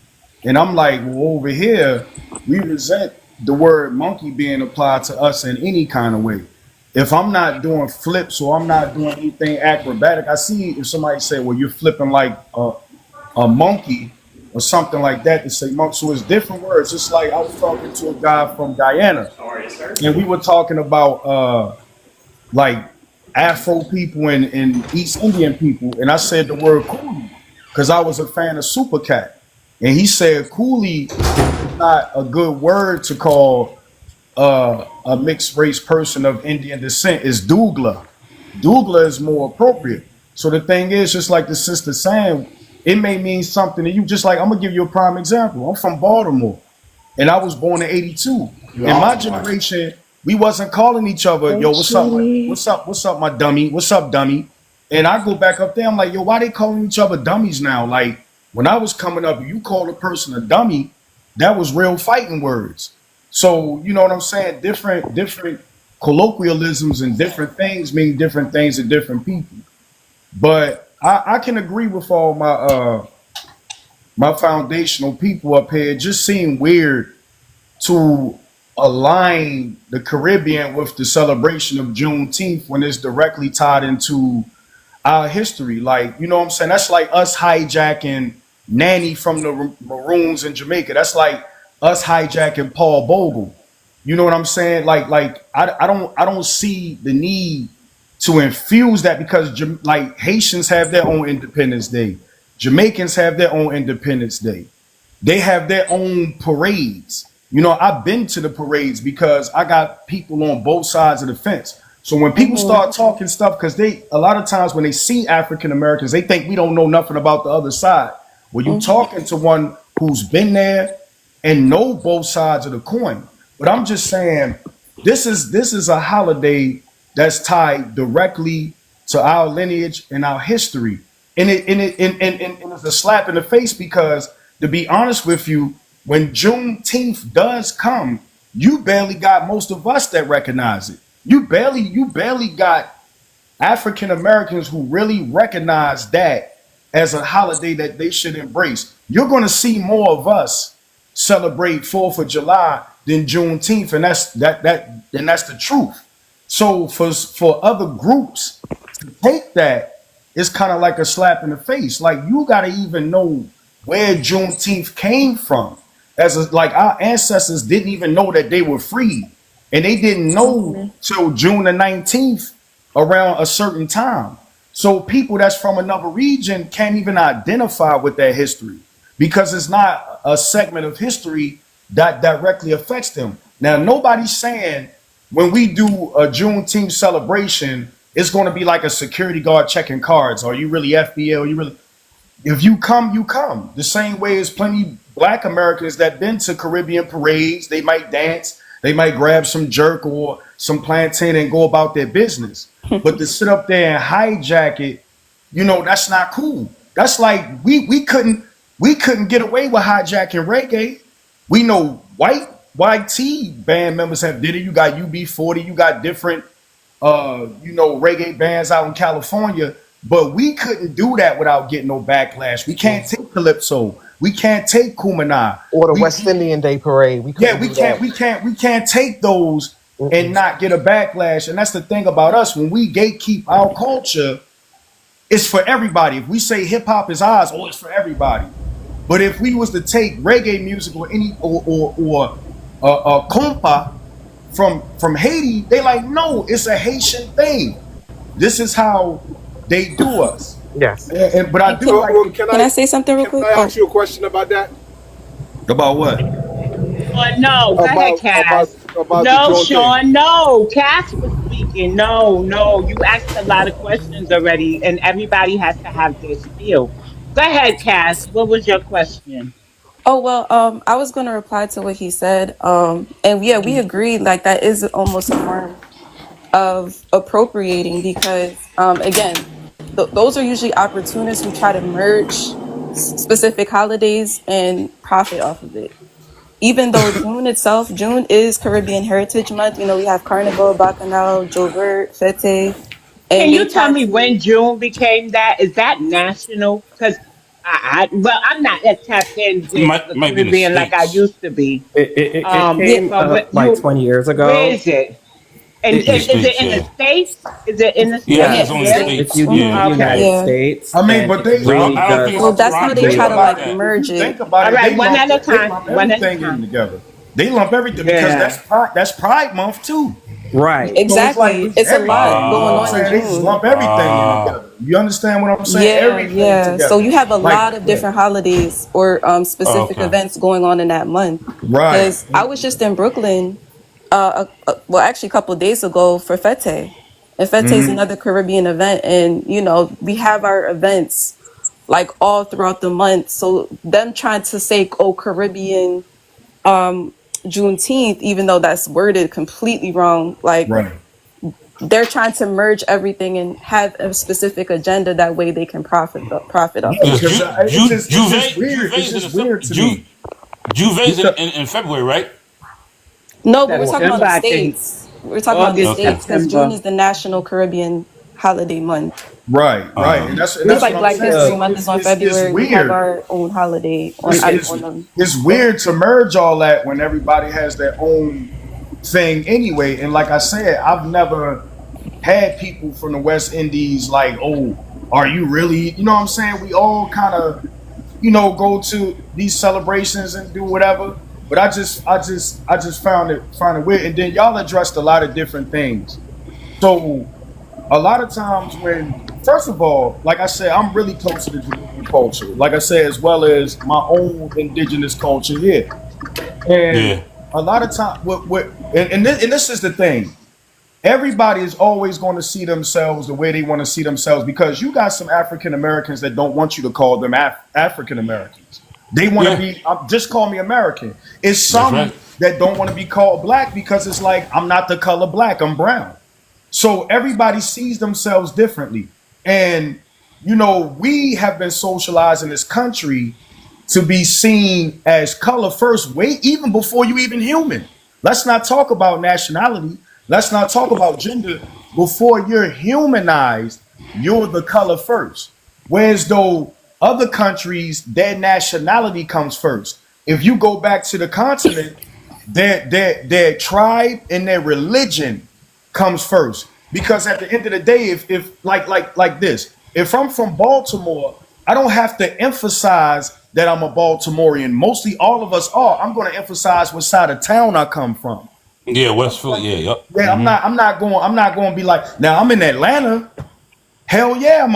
And I'm like, well, over here, we resent the word monkey being applied to us in any kind of way. If I'm not doing flips or I'm not doing anything acrobatic, I see if somebody say, well, you're flipping like a monkey or something like that to say monk. So it's different words. Just like I was talking to a guy from Guyana and we were talking about like Afro people and East Indian people. And I said the word coolie because I was a fan of Super Cat. And he said coolie is not a good word to call a mixed race person of Indian descent. Is Dougla. Dougla is more appropriate. So the thing is, just like the sister saying, it may mean something to you. Just like I'm gonna give you a prime example. I'm from Baltimore, and I was born in '82. In my generation, we wasn't calling each other, "Yo, what's up? What's up, my dummy? What's up, dummy?" And I go back up there, I'm like, "Yo, why they calling each other dummies now?" Like when I was coming up, you call a person a dummy, that was real fighting words. So you know what I'm saying? Different colloquialisms and different things mean different things to different people. But I can agree with all my foundational people up here. It just seemed weird to align the Caribbean with the celebration of Juneteenth when it's directly tied into our history. Like, you know what I'm saying? That's like us hijacking Nanny from the Maroons in Jamaica. That's like us hijacking Paul Bogle. You know what I'm saying? I don't see the need to infuse that because like Haitians have their own Independence Day, Jamaicans have their own Independence Day. They have their own parades. I've been to the parades because I got people on both sides of the fence. So when people start talking stuff, because they a lot of times when they see African Americans, they think we don't know nothing about the other side. When you talking to one who's been there and know both sides of the coin. But I'm just saying, this is a holiday that's tied directly to our lineage and our history. And it's a slap in the face because, to be honest with you, when Juneteenth does come, you barely got most of us that recognize it. You barely got African Americans who really recognize that as a holiday that they should embrace. You're going to see more of us celebrate 4th of July than Juneteenth, and that's the truth. So for other groups to take that, it's kind of like a slap in the face. Like you got to even know where Juneteenth came from. Like our ancestors didn't even know that they were free, and they didn't know till June the 19th around a certain time. So people that's from another region can't even identify with their history because it's not a segment of history that directly affects them. Now, nobody's saying when we do a Juneteenth celebration, it's going to be like a security guard checking cards. Are you really FBL? You really? If you come, you come. The same way as plenty Black Americans that been to Caribbean parades, they might dance, they might grab some jerk or some plantain and go about their business. But to sit up there and hijack it, that's not cool. That's like we couldn't get away with hijacking reggae. We know YT band members have did it. You got UB40, you got different reggae bands out in California, but we couldn't do that without getting no backlash. We can't take Calypso. We can't take Kumana. Or the West Indian Day Parade. We couldn't do that. We can't take those and not get a backlash. And that's the thing about us. When we gatekeep our culture, it's for everybody. If we say hip hop is ours, it's for everybody. But if we was to take reggae music or any or compa from Haiti, they like, no, it's a Haitian thing. This is how they do us. Yes. But I And do like Well, can can I I say something real can quick? I Oh, ask you a question about that? about what? No, go ahead, About Cass. the No, joint thing. Sean, no. Cass was speaking. No, no. You asked a lot of questions already, and everybody has to have their spiel. Go ahead, Cass. What was your question? oh well. I was gonna reply to what he said. And yeah, we agreed. Like that is almost a form of appropriating because, again, those are usually opportunists who try to merge specific holidays and profit off of it. Even though June is Caribbean Heritage Month. You know, we have Carnival, Bacchanal, Jovert, Fete, Can and they you tell try me to. when June became that? Is that national? Because well, I'm not as tapped in with the Might be in the Caribbean like I states. used to be. It Yeah, came But what like you, 20 years where ago. is it? And, It, In the and it, is it states, in the yeah. states? Is it in the Yeah, I think yeah, it's states? in the only the Yeah. it's states. states. Yeah. United Okay. States, I mean, and but it's they, So really I don't think just Well, it's that's if how you they rocket think try to ships like about like it, that. if merge you think it. about All it, right. One at a they time. lump One at a everything in time. together. They lump everything because Yeah. that's Pride Month too. right. So it's like Exactly. it's It's a lot everything. You know going what I'm on in saying? They just June. lump everything in Ah. together. You understand what I'm saying? Yeah, Everything yeah. So together. you have a Like, lot of yeah. different holidays or specific Okay. events going on in that month. Right. Because I was just in Brooklyn, well, actually a couple of days ago for Fete. And Fete is Hmm. another Caribbean event. And, you know, we have our events like all throughout the month. So them trying to say, oh, Caribbean Juneteenth, even though that's worded completely wrong, like Right. they're trying to merge everything and have a specific agenda that way they can profit off Yeah, of it. because it's just weird. Juve It's is just weird to me. Juve's Because, in February, right? No, but we're talking about September, the I think. states. We're talking about the August, Okay. states because June September. is the National Caribbean Holiday Month. right, and Just that's like what I'm Black saying. History The, So Month is on it's February, we have weird. our own holiday It's, it's on them. it's weird to merge all that when everybody has their own thing anyway. And like I said, I've never had people from the West Indies like, oh, are you really? You know what I'm saying? We all kind of, go to these celebrations and do whatever. But I just found it weird. And then y'all addressed a lot of different things. So a lot of times when, first of all, like I said, I'm really close to the Jamaican culture. Like I said, as well as my own indigenous culture here. And Yeah. a lot of time, and this is the thing. Everybody is always going to see themselves the way they want to see themselves because you got some African Americans that don't want you to call them African Americans. They want to Yeah. be just call me American. It's That's some right. that don't want to be called black because it's like I'm not the color black, I'm brown. So everybody sees themselves differently. And we have been socialized in this country to be seen as color first, wait, even before you even human. Let's not talk about nationality. Let's not talk about gender. Before you're humanized, you're the color first. Whereas though other countries, their nationality comes first. If you go back to the continent, their tribe and their religion comes first. Because at the end of the day, if like this, if I'm from Baltimore, I don't have to emphasize that I'm a Baltimorean. Mostly all of us are. I'm going to emphasize what side of town I come from. Yeah, West Philly. Yeah, yep. Yeah, I'm not going to be like, now I'm in Atlanta. Hell yeah, I'm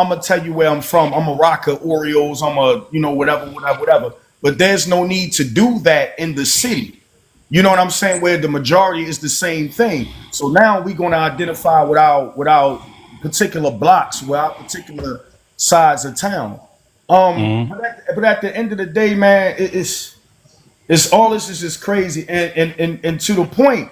gonna tell you where I'm from. I'm a rocker Orioles. I'm a whatever. But there's no need to do that in the city. You know what I'm saying? Where the majority is the same thing. So now we're gonna identify without particular blocks, without particular sides of town. But at the end of the day, man, it's all this is just crazy. And to the point,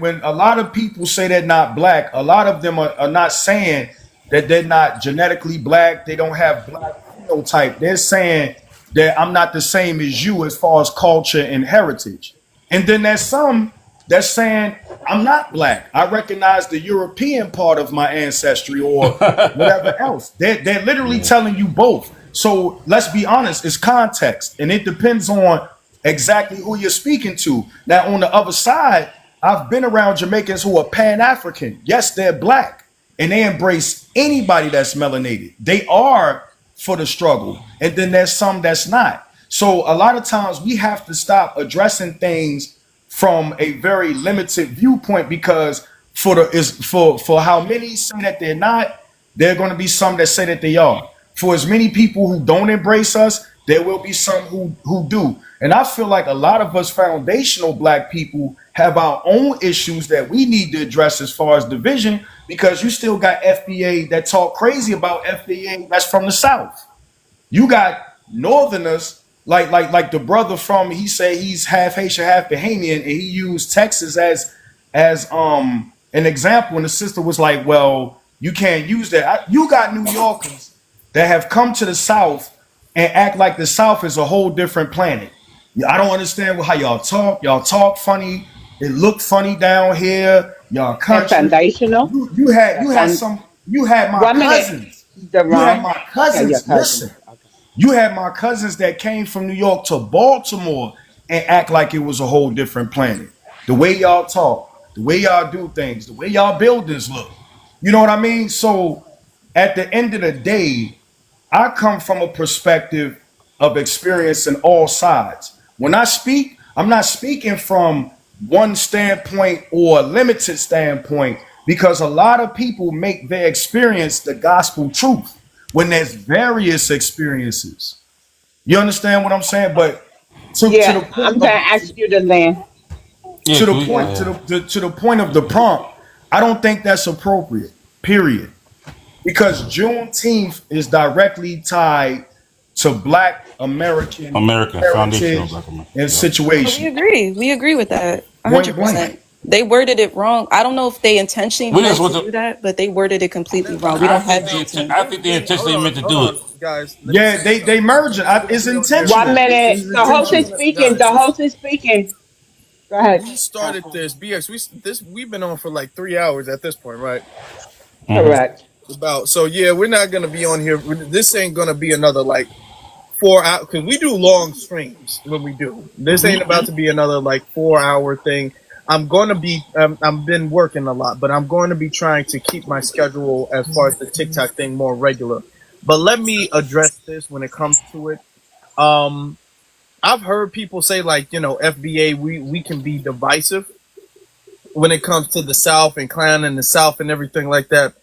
when a lot of people say they're not black, a lot of them are not saying that they're not genetically black, they don't have black phenotype. They're saying that I'm not the same as you as far as culture and heritage. And then there's some that's saying I'm not black. I recognize the European part of my ancestry or whatever else. They're literally telling you both. So let's be honest, it's context, and it depends on exactly who you're speaking to. Now, on the other side, I've been around Jamaicans who are Pan African. Yes, they're black, and they embrace anybody that's melanated. They are for the struggle, and then there's some that's not. So a lot of times we have to stop addressing things from a very limited viewpoint because for how many say that they're not, there are going to be some that say that they are. For as many people who don't embrace us, there will be some who do. And I feel like a lot of us foundational black people have our own issues that we need to address as far as division, because you still got FBA that talk crazy about FBA that's from the South. You got Northerners like the brother from, he said he's half Haitian, half Bahamian, and he used Texas as an example. And the sister was like, "Well, you can't use that." You got New Yorkers that have come to the South and act like the South is a whole different planet. I don't understand how y'all talk. Y'all talk funny. It look funny down here. Y'all That's country. foundational. You had my 1 minute, cousins. You had Deron. my Okay, your cousins. cousin. Listen. Okay. You had my cousins that came from New York to Baltimore and act like it was a whole different planet. The way y'all talk, the way y'all do things, the way y'all buildings look. You know what I mean? So at the end of the day, I come from a perspective of experiencing all sides. When I speak, I'm not speaking from one standpoint or a limited standpoint, because a lot of people make their experience the gospel truth when there's various experiences. You understand what I'm saying? But to the Yeah, I'm point gonna of ask you to land. Yeah, can we, Yeah. to the point of the prompt, I don't think that's appropriate. Period. Because Juneteenth is directly tied to Black American American foundational heritage black American. and Yep. situation. We agree with that Point blank. 100%. They worded it wrong. I don't know if they intentionally We just meant want to to. do that, but they worded it completely wrong. We I don't think have Now, I Juneteenth. one think they thing, intentionally meant to hold do on, it. guys. Let me Yeah, say they something. merge it. It's We don't hear. One intentional. minute. It's The host is intentional. speaking. The Guys, host is speaking. Go ahead. we started this BX. We've been on for like 3 hours at this point, right? Mm-hmm. Correct. About so yeah, we're not gonna be on here. This ain't gonna be another like 4 hours, because we do long streams when we do. This ain't about to be another like 4 hour thing. I'm going to be, I've been working a lot, but I'm going to be trying to keep my schedule as far as the TikTok thing more regular. But let me address this when it comes to it. Um, I've heard people say like, FBA, we can be divisive when it comes to the South and clan and the South and everything like that.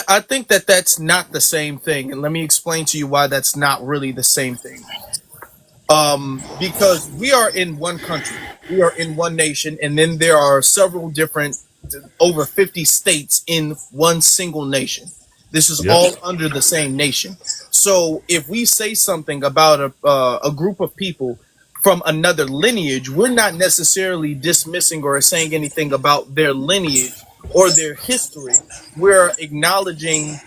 I think that that's not the same thing. And let me explain to you why that's not really the same thing. Because we are in one country, we are in one nation, and then there are several different, over 50 states in one single nation. This is Yep. all under the same nation. So if we say something about a group of people from another lineage, we're not necessarily dismissing or saying anything about their lineage or their history. We're acknowledging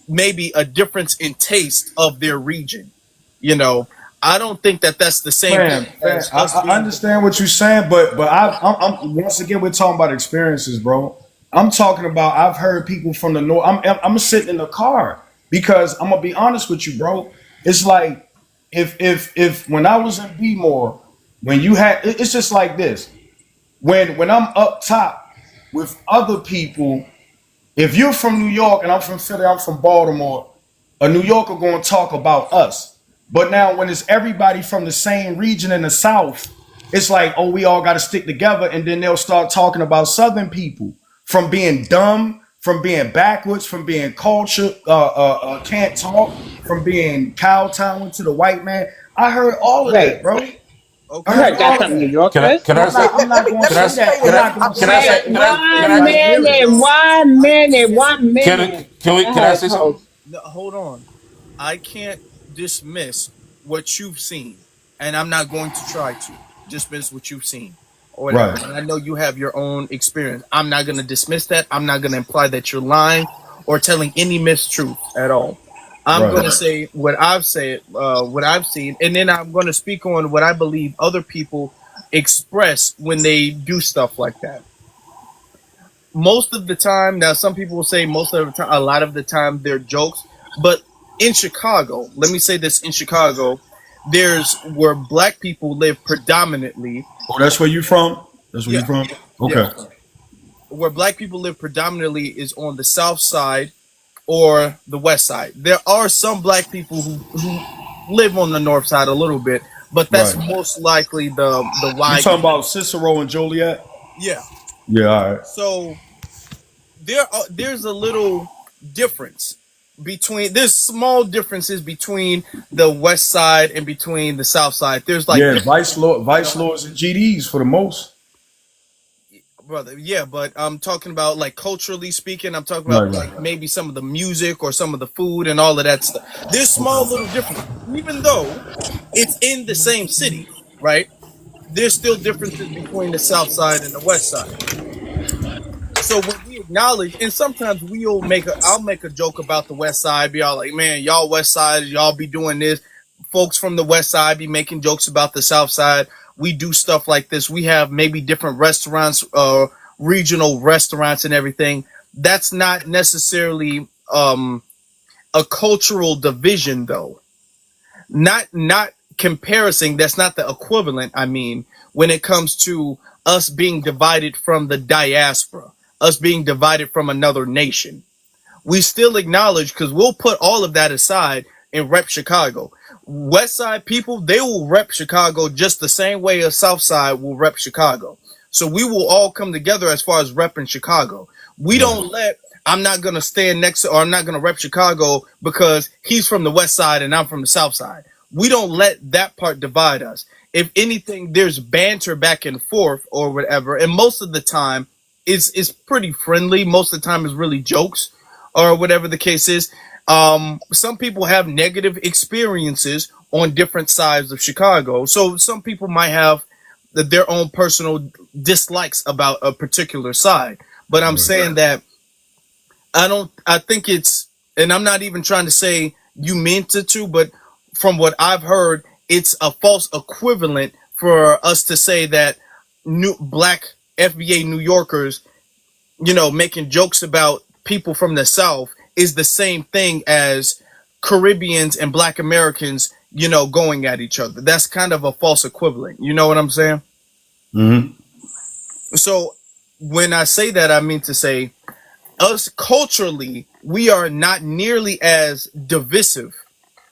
maybe a difference in taste of their region. You know, I don't think that that's the same thing Fam, as us I being. understand what you're saying, but I'm once again we're talking about experiences, bro. I'm talking about I've heard people from the north. I'm sitting in the car because I'm gonna be honest with you, bro. It's like if when I was in B-more, when you had it's just like this. When I'm up top with other people, if you're from New York and I'm from Philly, I'm from Baltimore, a New Yorker going to talk about us. But now when it's everybody from the same region in the South, it's like, oh, we all got to stick together. And then they'll start talking about Southern people from being dumb, from being backwards, from being culture, can't talk, from being kowtowing to the white man. I heard all of that, Wait, bro. I you Okay. heard heard that all of from New that. Yorkers? Can I say? I'm not going to Can I? say that. I'm Can I? not going to Can I say say? Wait, that Can I? Can if I? one I hear it. minute, one minute, 1 minute. Can we? Go Can I ahead, say something? host. No, hold on. I can't dismiss what you've seen, and I'm not going to try to dismiss what you've seen or whatever. Right, And I know you have your own experience. I'm not going to dismiss that. I'm not going to imply that you're lying or telling any mistruth at all. I'm going to right. say what I've said, what I've seen, and then I'm going to speak on what I believe other people express when they do stuff like that. Most of the time, now some people will say most of the time, a lot of the time they're jokes, but in Chicago, let me say this: in Chicago, there's where black people live predominantly. Oh, that's where you from? That's where Yeah, you from? yeah. Okay. Where black people live predominantly is on the south side or the west side. There are some black people who live on the north side a little bit, but that's Right. most likely the You wide. talking about Cicero and Joliet? Yeah. Yeah, all right. So there's a little difference between there's small differences between the west side and between the south side. There's like Yeah, different, vice lords and GDs for the most. brother. Yeah, but I'm talking about like culturally speaking. I'm talking Right, about right. like maybe some of the music or some of the food and all of that stuff. There's small little differences, even though it's in the same city, right? There's still differences between the south side and the west side. So when we acknowledge, and sometimes I'll make a joke about the West Side, be all like, man, y'all West Side, y'all be doing this. Folks from the West Side be making jokes about the South Side. We do stuff like this. We have maybe different restaurants, regional restaurants and everything. That's not necessarily a cultural division, though. Not comparison. That's not the equivalent. I mean, when it comes to us being divided from the diaspora, us being divided from another nation, we still acknowledge, because we'll put all of that aside and rep Chicago. West Side people, they will rep Chicago just the same way a South Side will rep Chicago. So we will all come together as far as repping Chicago. We don't let, I'm not going to stand next to, or I'm not going to rep Chicago because he's from the West Side and I'm from the South Side. We don't let that part divide us. If anything, there's banter back and forth or whatever. And most of the time, it's pretty friendly. Most of the time, it's really jokes or whatever the case is. Some people have negative experiences on different sides of Chicago. So some people might have their own personal dislikes about a particular side. But I'm saying that I think it's, and I'm not even trying to say you meant it to, but from what I've heard, it's a false equivalent for us to say that black FBA New Yorkers, making jokes about people from the South is the same thing as Caribbeans and Black Americans, going at each other. That's kind of a false equivalent. You know what I'm saying? Mm-hmm. So when I say that, I mean to say us culturally, we are not nearly as divisive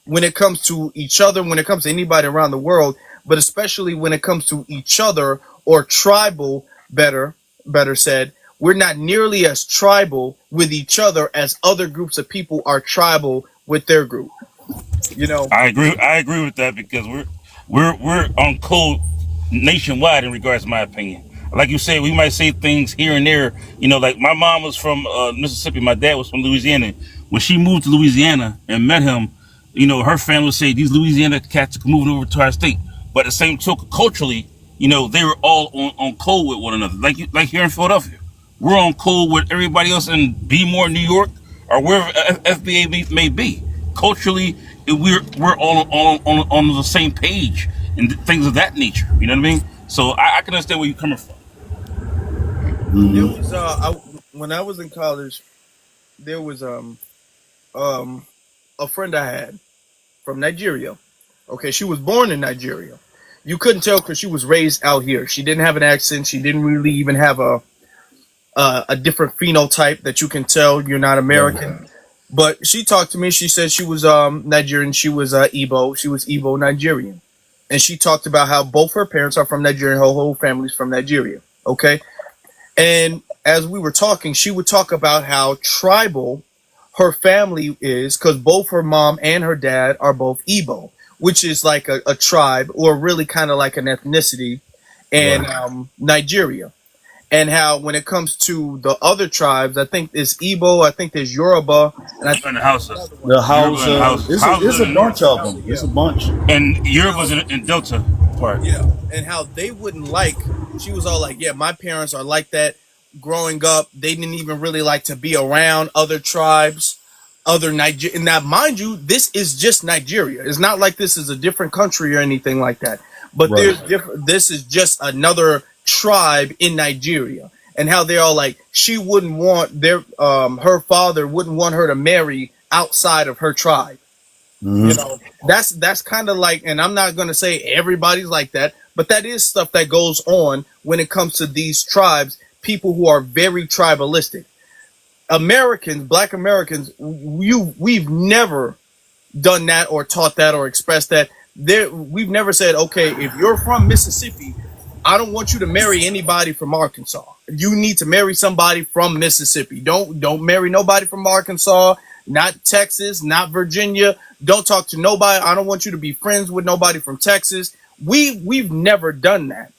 when it comes to each other, when it comes to anybody around the world, but especially when it comes to each other or tribal, better said, we're not nearly as tribal with each other as other groups of people are tribal with their group. I agree. I agree with that because we're on code nationwide in regards to my opinion. Like you said, we might say things here and there. Like my mom was from Mississippi, my dad was from Louisiana. When she moved to Louisiana and met him, her family would say these Louisiana cats are moving over to our state. But at the same token, culturally, they were all on code with one another. Like here in Philadelphia, we're on code with everybody else in Bmore, New York, or wherever FBA may be. Culturally, we're all on the same page and things of that nature. You know what I mean? So I can understand where you're coming from. There Mm-hmm. was when I was in college, there was a friend I had from Nigeria. Okay, she was born in Nigeria. You couldn't tell because she was raised out here. She didn't have an accent. She didn't really even have a different phenotype that you can tell you're not American. But she talked to me. She said she was Nigerian. She was Igbo. She was Igbo Nigerian, and she talked about how both her parents are from Nigeria. Her whole family's from Nigeria. Okay, and as we were talking, she would talk about how tribal her family is because both her mom and her dad are both Igbo, which is like a tribe or really kind of like an ethnicity in Nigeria. And how when it comes to the other tribes, I think there's Igbo, I think there's Yoruba, and I think And the there's houses, another one. The Yoruba and the house, houses, it's houses a in the north, bunch of them. It's Yeah. a bunch. and And Yoruba's how in Delta part. Yeah, and how they wouldn't like. She was all like, "Yeah, my parents are like that. Growing up, they didn't even really like to be around other tribes, other Niger." And now, mind you, this is just Nigeria. It's not like this is a different country or anything like that. But Right. there's different. This is just another tribe in Nigeria, and how they're all like, she wouldn't want her father wouldn't want her to marry outside of her tribe. Mm-hmm. That's kind of like, and I'm not going to say everybody's like that, but that is stuff that goes on when it comes to these tribes, people who are very tribalistic. Americans, black Americans, we've never done that or taught that or expressed that. We've never said, okay, if you're from Mississippi, I don't want you to marry anybody from Arkansas. You need to marry somebody from Mississippi. Don't marry nobody from Arkansas, not Texas, not Virginia. Don't talk to nobody. I don't want you to be friends with nobody from Texas. We've never done that.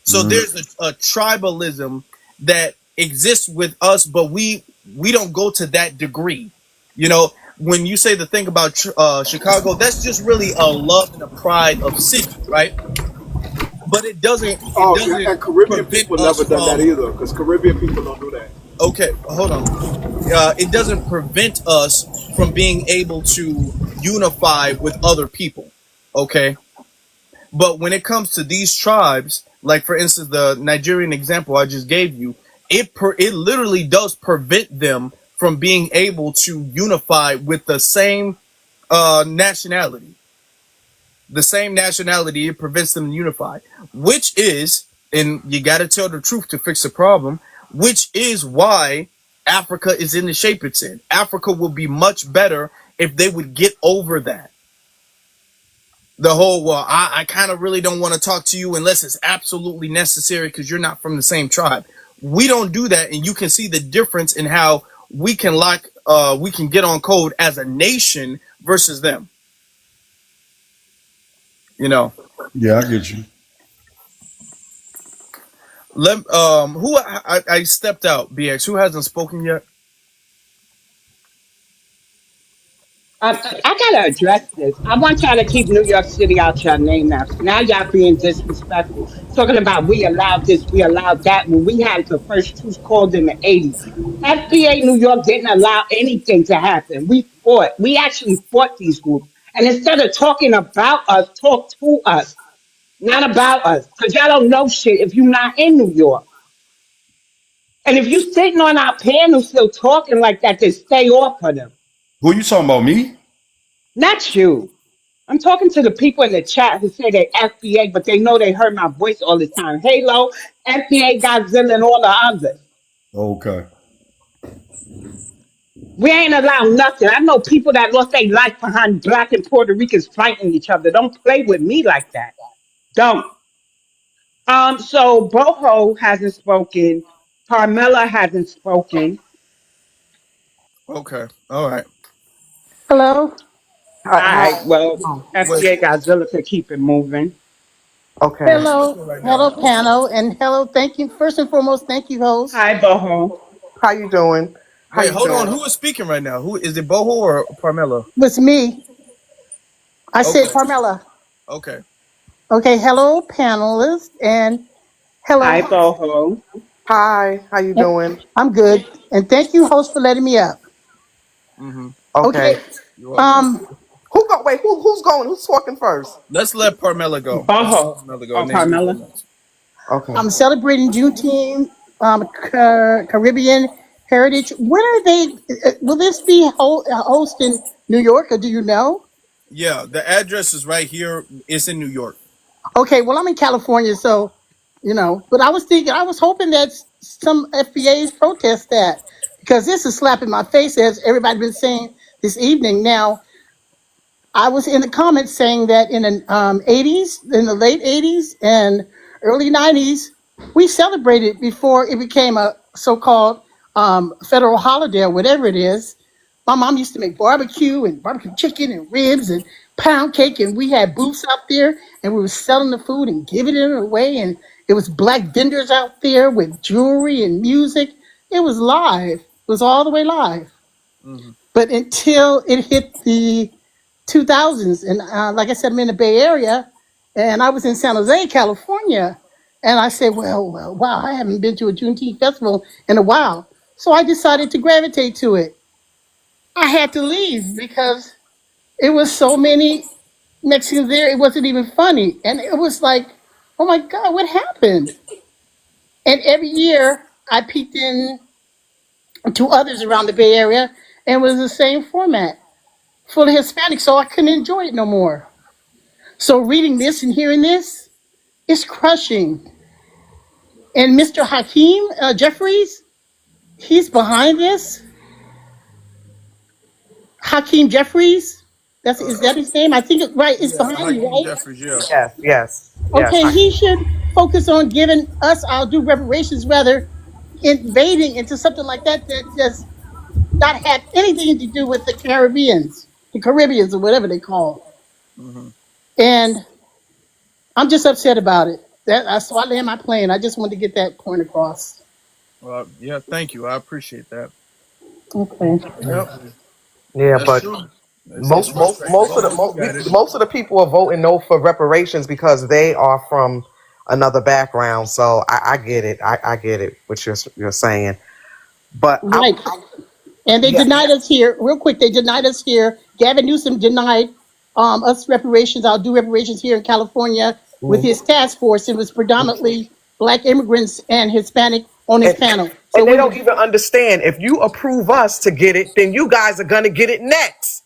So there's a tribalism that exists with us, but we don't go to that degree. You know, when you say the thing about Chicago, that's just really a love and a pride of city, right? But it doesn't Oh, and Caribbean prevent people us never done that from. either, because Caribbean people don't do that. Okay, hold on. It doesn't prevent us from being able to unify with other people. Okay, but when it comes to these tribes, like for instance the Nigerian example I just gave you, it literally does prevent them from being able to unify with the same nationality. The same nationality, it prevents them to unify, which is, and you got to tell the truth to fix the problem, which is why Africa is in the shape it's in. Africa would be much better if they would get over that. The whole, well, I kind of really don't want to talk to you unless it's absolutely necessary because you're not from the same tribe. We don't do that, and you can see the difference in how we can we can get on code as a nation versus them. You know. Yeah, I get you. Who I stepped out, BX. Who hasn't spoken yet? I gotta address this. I want y'all to keep New York City out your name now. Now y'all being disrespectful, talking about we allowed this, we allowed that. When we had the first truth called in the '80s, FBA New York didn't allow anything to happen. We fought. We actually fought these groups, and instead of talking about us, talk to us, not about us, because y'all don't know shit if you're not in New York. And if you sitting on our panel still talking like that, then stay off of them. Who you talking about? Me? Not you. I'm talking to the people in the chat who say they FBA, but they know they heard my voice all the time. Halo, FBA, Godzilla, and all the others. Okay. We ain't allowed nothing. I know people that lost their life behind black and Puerto Ricans fighting each other. Don't play with me like that. Don't. So Boho hasn't spoken. Carmela hasn't spoken. Okay, all right. Hello. All right. Well, Wait, FBA Godzilla could keep it moving. Okay. let's Hello, go right now. hello panel, and hello. Thank you. First and foremost, thank you, host. Hi, Boho. How you doing? How Wait, you hold on. doing? Who is speaking right now? Who is it? Boho or Parmela? With me, I said Okay, Carmela. okay. Okay, hello panelists, and hello. Hi, Boho. Hi. How you doing? I'm good, and thank you, host, for letting me up. Mm-hmm. Okay. Okay, You're welcome. um, Who go? Wait. Who's going? Who's talking first? Let's let Parmela go. Let's let Boho. Parmela go, Oh, and then you go Carmela. next. Okay. I'm celebrating Juneteenth, Caribbean Heritage. When are they? Will this be host in New York, or do you know? Yeah, the address is right here. It's in New York. Okay, well, I'm in California, so But I was thinking, I was hoping that some FBA's protest that because this is slapping my face, as everybody been saying this evening. Now, I was in the comments saying that in the 80s, in the late 80s and early 90s, we celebrated before it became a so-called federal holiday or whatever it is. My mom used to make barbecue and barbecue chicken and ribs and pound cake, and we had booths out there, and we were selling the food and giving it away, and it was black vendors out there with jewelry and music. It was live. It was all the way live. Hmm. But until it hit the 2000s, and like I said, I'm in the Bay Area, and I was in San Jose, California, and I said, well, wow, I haven't been to a Juneteenth festival in a while, so I decided to gravitate to it. I had to leave because it was so many Mexicans there. It wasn't even funny, and it was like, oh my God, what happened? And every year I peeked in to others around the Bay Area, and it was the same format, full of Hispanics, so I couldn't enjoy it no more. So reading this and hearing this, it's crushing. And Mr. Hakeem Jeffries, he's behind this. Hakeem Jeffries, is that his name? I think it's right. It's Yeah, behind you, Hakeem right? Jeffries. Yeah. Yes. Yes. Yes. Okay, he should focus on giving us our due reparations rather invading into something like that that does not have anything to do with the Caribbeans or whatever they call. Hmm. And I'm just upset about it. So I land my plane. I just wanted to get that point across. Well, yeah, thank you. I appreciate that. Okay. Yep, Yeah, that's but true. It's frustrating, but we got it. most of the people are voting no for reparations because they are from another background. So I get it. I get it what you're saying. But Right. And they yeah. denied us here, real quick, they denied us here. Gavin Newsom denied us reparations, our due reparations here in California with Mhm. his task force. It was predominantly Black immigrants and Hispanic on his And, panel. So and they we don't were, even understand. If you approve us to get it, then you guys are gonna get it next.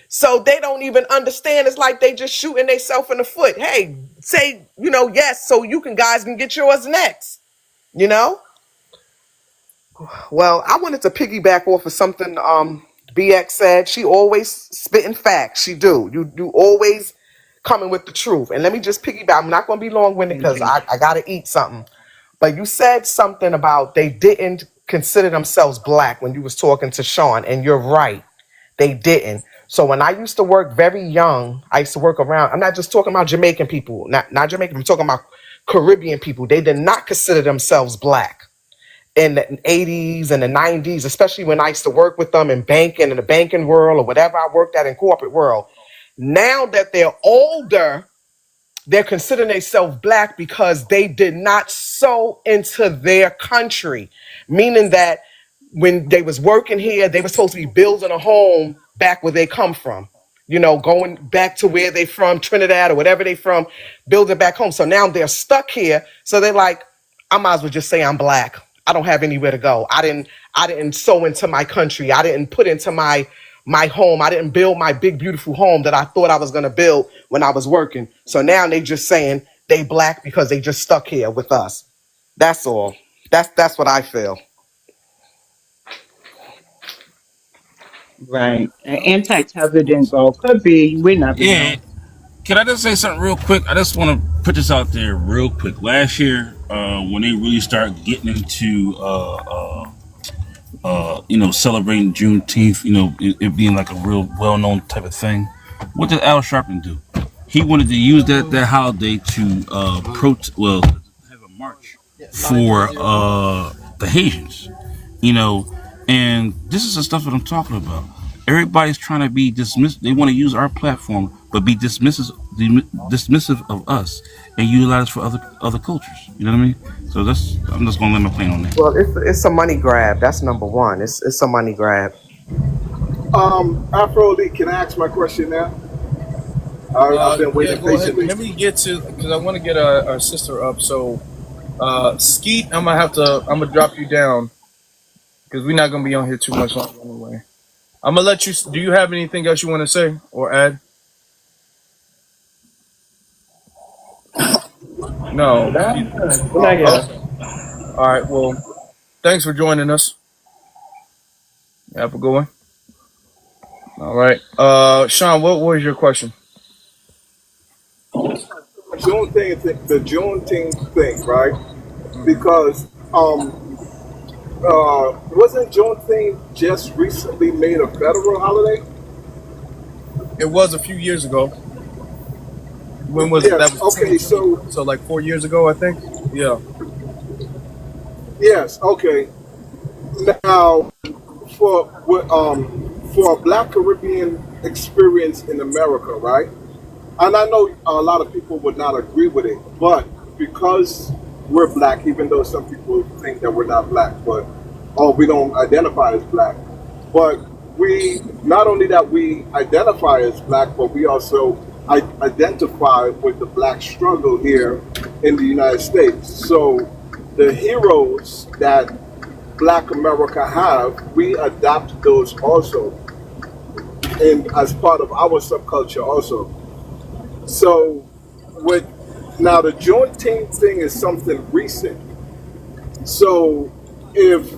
So they don't even understand. It's like they just shooting themselves in the foot. Hey, say, yes, so you guys can get yours next. You know? Well, I wanted to piggyback off of something BX said. She always spitting facts. She do. You always coming with the truth. And let me just piggyback. I'm not gonna be long winded because I gotta eat something. But you said something about they didn't consider themselves black when you was talking to Sean, and you're right. They didn't. So when I used to work very young, I used to work around. I'm not just talking about Jamaican people, not Jamaican. I'm talking about Caribbean people. They did not consider themselves black in the 80s and the 90s, especially when I used to work with them in banking, in the banking world, or whatever I worked at in corporate world. Now that they're older, they're considering themselves black because they did not sow into their country, meaning that when they was working here, they were supposed to be building a home back where they come from. Going back to where they from, Trinidad or whatever they from, building back home. So now they're stuck here. So they're like, I might as well just say I'm black. I don't have anywhere to go. I didn't sow into my country. I didn't put into my home. I didn't build my big beautiful home that I thought I was gonna build when I was working. So now they just saying they black because they just stuck here with us. That's all. That's what I feel. Right. And Well, anti-tether didn't go. Could be. We never Yeah. know. Can I just say something real quick? I just want to put this out there real quick. Last year, when they really start getting into celebrating Juneteenth, it being like a real well-known type of thing. What did Al Sharpton do? He wanted to use that holiday to have a march for the Haitians, and this is the stuff that I'm talking about. Everybody's trying to be dismissive. They want to use our platform, but be dismissive of us and utilize for other cultures. You know what I mean? So I'm just gonna let my plane on that. Well, it's a money grab. That's number one. It's a money grab. Afro Elite, can I ask my question now? I've been yeah, waiting go ahead. patiently. Let me get to because I want to get our sister up. So, Skeet, I'm gonna drop you down because we're not gonna be on here too much longer anyway. I'm gonna let you. Do you have anything else you want to say or add? No. Good night, Oh, guys. all right. Well, thanks for joining us. Have a good one. All right. Sean, what was your question? The Juneteenth thing, right? Hmm. Because wasn't Juneteenth just recently made a federal holiday? It was a few years ago. When was that? Yes. Was Okay. 2020. So So like 4 years ago, I think. Yeah. yes. Okay. Now, for for a Black Caribbean experience in America, right? And I know a lot of people would not agree with it, but because we're black, even though some people think that we're not black, but we don't identify as black, but we not only that we identify as black, but we also identify with the black struggle here in the United States. So the heroes that Black America have, we adopt those also, and as part of our subculture also. So, with now the Juneteenth thing is something recent. So, if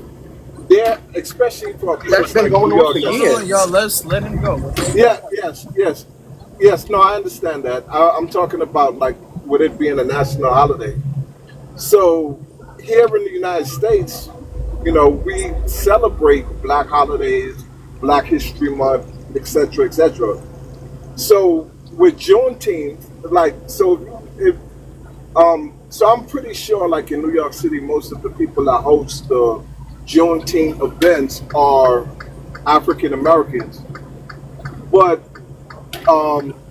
they're especially for a That's place been like going New on for York, Hold on, y'all. years. Let's let him go. Let's let him yeah, go. yes. No, I understand that. I'm talking about like with it being a national holiday. So here in the United States, we celebrate Black holidays, Black History Month, etc., etc. So with Juneteenth, like, so I'm pretty sure, like in New York City, most of the people that host the Juneteenth events are African Americans. But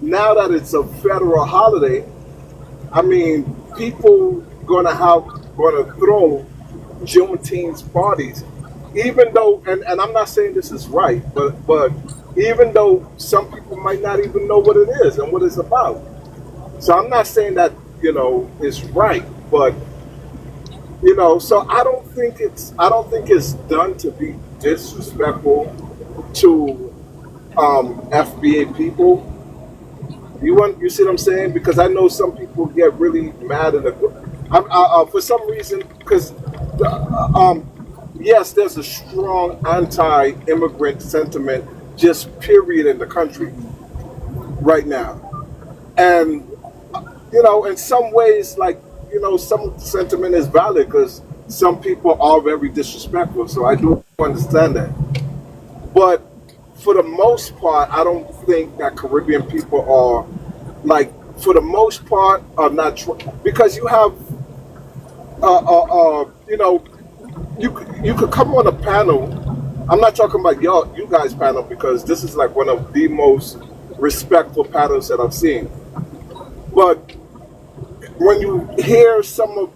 now that it's a federal holiday, I mean, people gonna throw Juneteenth parties, even though, and I'm not saying this is right, but even though some people might not even know what it is and what it's about. So I'm not saying that it's right, but so I don't think it's done to be disrespectful to FBA people. You see what I'm saying? Because I know some people get really mad at for some reason, because yes, there's a strong anti-immigrant sentiment, just period, in the country right now, and in some ways, like, some sentiment is valid because some people are very disrespectful. So I do understand that, but for the most part, I don't think that Caribbean people are, like, for the most part, are not because you have you could come on a panel. I'm not talking about you guys panel, because this is like one of the most respectful panels that I've seen. But when you hear some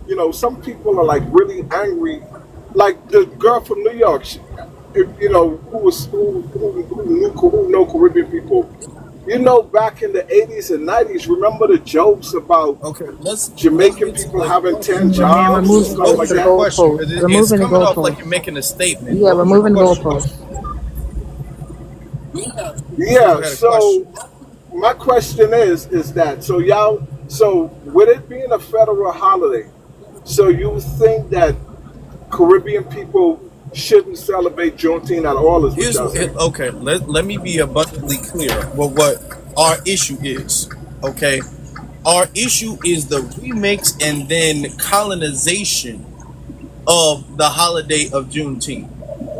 people are like really angry, like the girl from New York, who know Caribbean people. Back in the 80s and 90s, remember the jokes about Okay, let's Jamaican get to people the having 10 Man, we're jobs and moving, stuff like the the that? question goalposts. because We're it's moving the coming off like you're goalposts. making a statement. Yeah, What we're was your moving the question? goalposts. So you Yeah, had a question. so my question is that, so with it being a federal holiday, so you think that Caribbean people shouldn't celebrate Juneteenth at all, is what y'all saying? Okay. Let me be abundantly clear what our issue is. Okay, our issue is the remix and then colonization of the holiday of Juneteenth.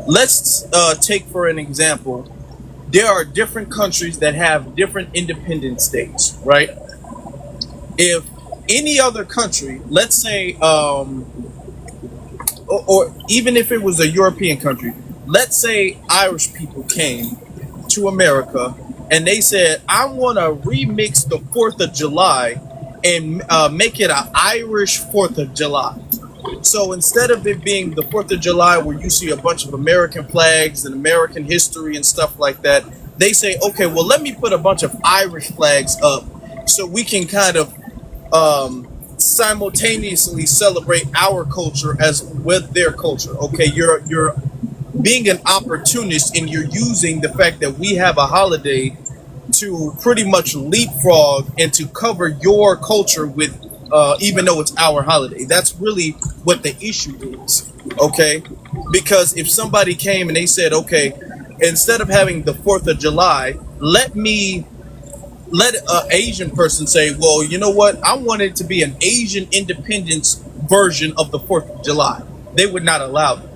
Let's take for an example. There are different countries that have different independence dates, right? If any other country, let's say, or even if it was a European country, let's say Irish people came to America and they said, I want to remix the 4th of July and make it an Irish 4th of July. So instead of it being the 4th of July where you see a bunch of American flags and American history and stuff like that, they say, okay, well, let me put a bunch of Irish flags up so we can kind of simultaneously celebrate our culture as with their culture. Okay, you're being an opportunist and you're using the fact that we have a holiday to pretty much leapfrog and to cover your culture with, even though it's our holiday. That's really what the issue is. Okay, because if somebody came and they said, okay, instead of having the 4th of July, let an Asian person say, well, you know what? I want it to be an Asian independence version of the 4th of July. They would not allow that.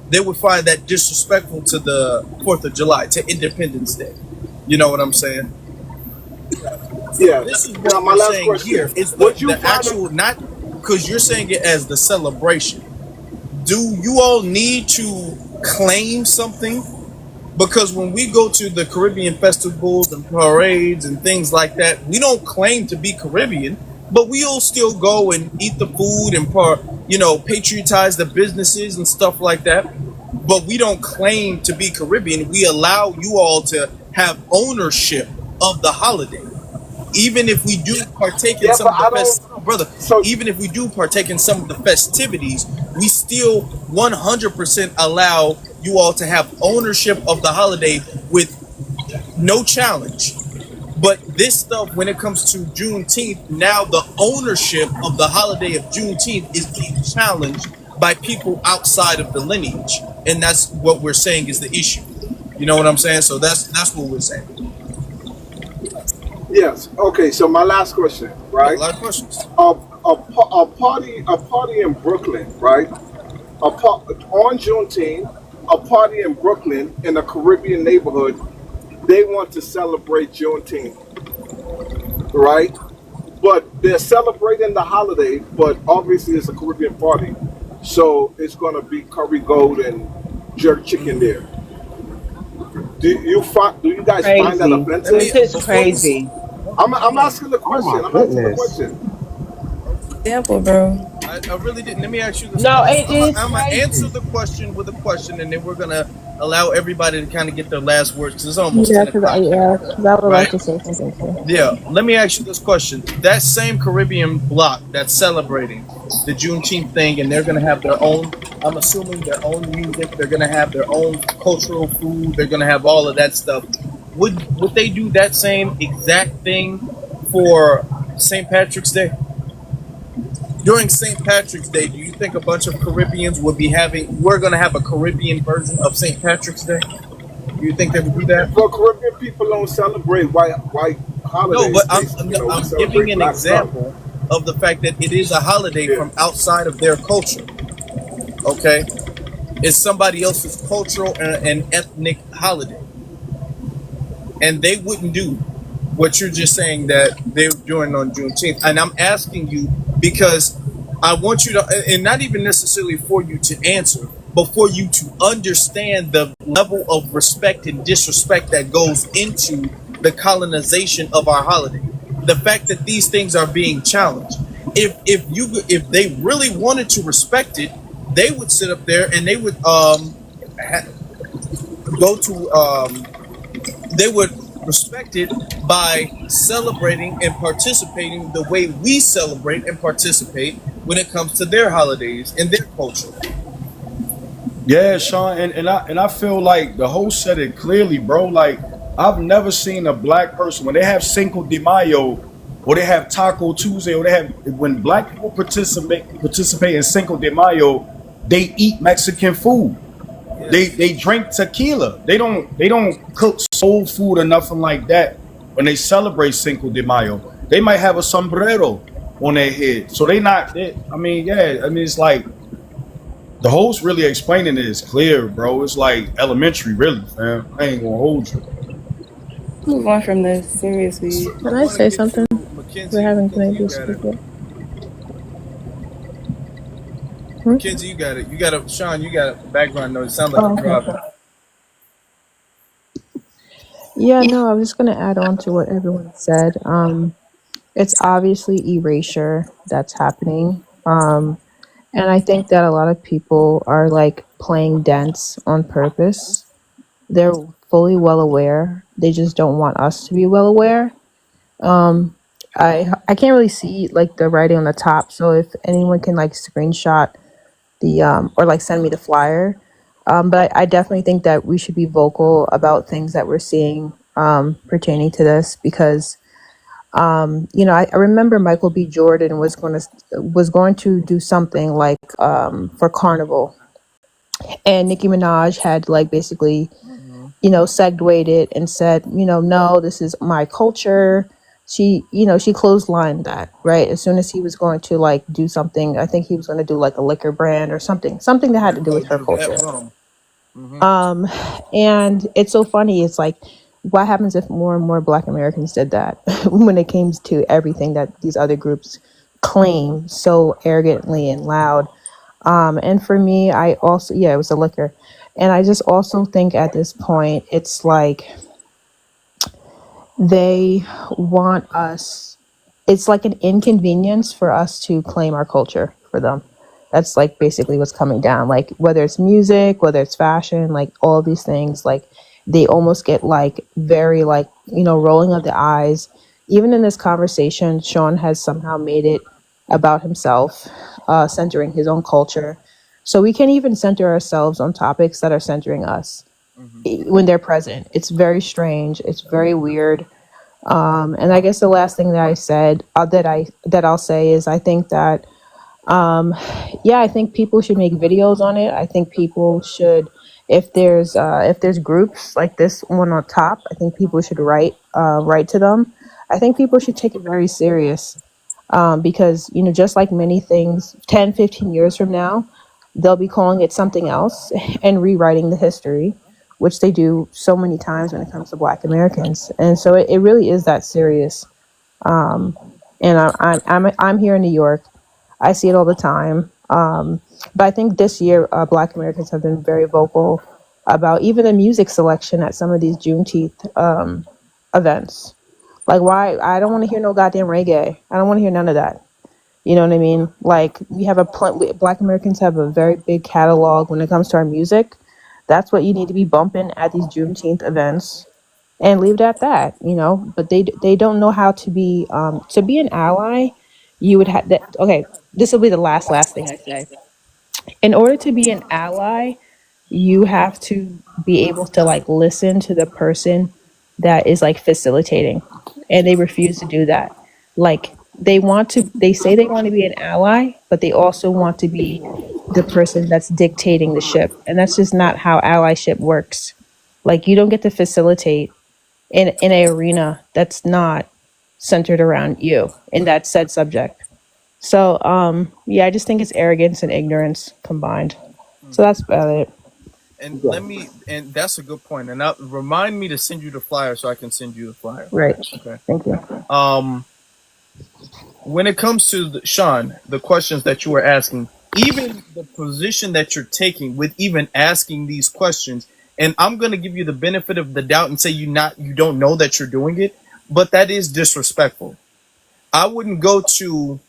They would find that disrespectful to the 4th of July, to Independence Day. You know what I'm saying? Yeah. This is Now, what my we're last saying question: here. It's would you the find it? actual, not because you're saying it as the celebration. Do you all need to claim something? Because when we go to the Caribbean festivals and parades and things like that, we don't claim to be Caribbean, but we'll still go and eat the food and patriotize the businesses and stuff like that. But we don't claim to be Caribbean. We allow you all to have ownership of the holiday. Even if we do partake in Yeah, some but of the I don't. brother, So even if we do partake in some of the festivities, we still 100% allow you all to have ownership of the holiday with no challenge. But this stuff, when it comes to Juneteenth, now the ownership of the holiday of Juneteenth is being challenged by people outside of the lineage, and that's what we're saying is the issue. You know what I'm saying? So that's what we're saying. yes, okay. So my last question, Yeah, a right? lot of questions. Um, a party in Brooklyn, right? On Juneteenth, a party in Brooklyn in a Caribbean neighborhood. They want to celebrate Juneteenth, right? But they're celebrating the holiday, but obviously it's a Caribbean party, so it's gonna be curry goat and jerk chicken there. Do you guys find that Crazy. Let offensive? me It's just before you. crazy. I'm Hold on. asking the Oh my question. I'm asking the goodness. question. Example, bro. I really didn't. Let me ask you this No, question. it is I'm gonna answer crazy. the question with a question, and then we're gonna allow everybody to kind of get their last words because it's almost Yeah, 10 o'clock here, because I would like right? to say something too. Yeah. Let me ask you this question. That same Caribbean bloc that's celebrating the Juneteenth thing, and they're gonna have their own. I'm assuming their own music. They're gonna have their own cultural food. They're gonna have all of that stuff. Would they do that same exact thing for St. Patrick's Day? During St. Patrick's Day, do you think a bunch of Caribbeans would be having? We're going to have a Caribbean version of St. Patrick's Day. Do you think they would do that? Well, Caribbean people don't celebrate white No, but holidays. I'm Basically, no, we I'm giving celebrate an black stuff. example of the fact that it is a holiday Yeah. from outside of their culture. Okay, it's somebody else's cultural and ethnic holiday, and they wouldn't do what you're just saying that they're doing on Juneteenth. And I'm asking you because I want you to, and not even necessarily for you to answer, but for you to understand the level of respect and disrespect that goes into the colonization of our holiday. The fact that these things are being challenged. If they really wanted to respect it, they would sit up there and they would go to they would respect it by celebrating and participating the way we celebrate and participate when it comes to their holidays and their culture. Yeah, Sean, and I feel like the host said it clearly, bro. Like I've never seen a black person when they have Cinco de Mayo or they have Taco Tuesday or they have when black people participate in Cinco de Mayo, they eat Mexican food. They Yes. they drink tequila. They don't cook soul food or nothing like that when they celebrate Cinco de Mayo. They might have a sombrero on their head. So they not I mean, yeah, I mean it's like the host really explaining it is clear, bro. It's like elementary, really, fam. I ain't gonna hold you. Move on from this, seriously. I Can I want to say get something? to We're Mackenzie. having Mackenzie, you maybe got it. speak it. Hmm? Mackenzie, you got it. You got a Sean. You got a background noise. It sounds like Oh, you're okay. driving. Yeah, no, I was just gonna add on to what everyone said. It's obviously erasure that's happening. And I think that a lot of people are like playing dense on purpose. They're fully well aware. They just don't want us to be well aware. Um, I can't really see like the writing on the top. So if anyone can like screenshot the or like send me the flyer. But I definitely think that we should be vocal about things that we're seeing pertaining to this because I remember Michael B. Jordan was going to do something like for Carnival, and Nicki Minaj had like basically segued it and said, no, this is my culture. She clotheslined that right as soon as he was going to like do something. I think he was going to do like a liquor brand or something that had Yeah, to do with called her you that culture. rum. Mm-hmm. Um, and it's so funny. It's like, what happens if more and more Black Americans did that when it came to everything that these other groups claim so arrogantly and loud? And for me, I also, yeah, it was the liquor. And I just also think at this point, it's like they want us, it's like an inconvenience for us to claim our culture for them. That's like basically what's coming down. Like whether it's music, whether it's fashion, like all these things, like they almost get like very like, rolling of the eyes. Even in this conversation, Sean has somehow made it about himself, centering his own culture. So we can't even center ourselves on topics that are centering us Mm-hmm. when they're present. It's very strange. It's very weird. And I guess the last thing that I said that I'll say is I think that yeah, I think people should make videos on it. I think people should, if there's groups like this one on top, I think people should write to them. I think people should take it very serious. Because, you know, just like many things, 10, 15 years from now, they'll be calling it something else and rewriting the history, which they do so many times when it comes to Black Americans. And so it really is that serious. And I'm here in New York. I see it all the time. But I think this year, Black Americans have been very vocal about even the music selection at some of these Juneteenth events. Like, why? I don't want to hear no goddamn reggae. I don't want to hear none of that. You know what I mean? Like, we have Black Americans have a very big catalog when it comes to our music. That's what you need to be bumping at these Juneteenth events, and leave it at that. You know, but they don't know how to be an ally. You would have that. Okay, this will be the last thing I say. In order to be an ally, you have to be able to like listen to the person that is like facilitating, and they refuse to do that. Like, they say they want to be an ally, but they also want to be the person that's dictating the ship, and that's just not how allyship works. Like, you don't get to facilitate in a arena that's not centered around you in that said subject. So yeah, I just think it's arrogance and ignorance combined. So that's about it. And and that's a good point. And now remind me to send you the flyer so I can send you the flyer. Right. Okay. Thank you. When it comes to Sean, the questions that you were asking, even the position that you're taking with even asking these questions, and I'm going to give you the benefit of the doubt and say you don't know that you're doing it, but that is disrespectful. I wouldn't go to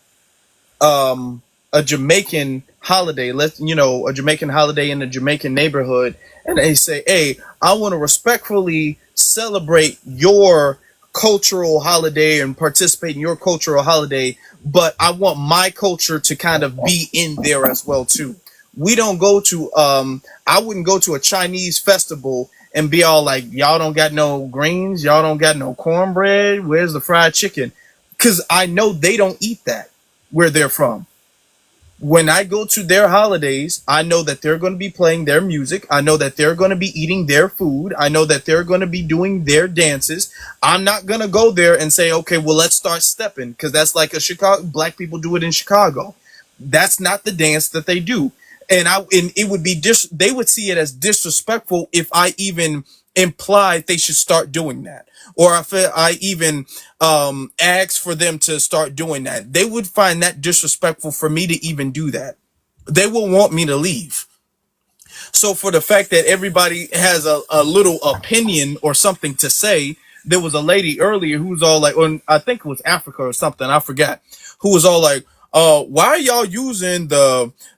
a Jamaican holiday, a Jamaican holiday in a Jamaican neighborhood, and they say, hey, I want to respectfully celebrate your cultural holiday and participate in your cultural holiday, but I want my culture to kind of be in there as well too. We don't go to I wouldn't go to a Chinese festival and be all like, y'all don't got no greens, y'all don't got no cornbread, where's the fried chicken? Because I know they don't eat that where they're from. When I go to their holidays, I know that they're going to be playing their music. I know that they're going to be eating their food. I know that they're going to be doing their dances. I'm not going to go there and say, okay, well, let's start stepping, because that's like a Chicago, Black people do it in Chicago. That's not the dance that they do. And it would be they would see it as disrespectful if I even implied they should start doing that, or if I even asked for them to start doing that. They would find that disrespectful for me to even do that. They will want me to leave. So for the fact that everybody has a little opinion or something to say, there was a lady earlier who was all like, or I think it was Africa or something, I forgot, who was all like, why are y'all using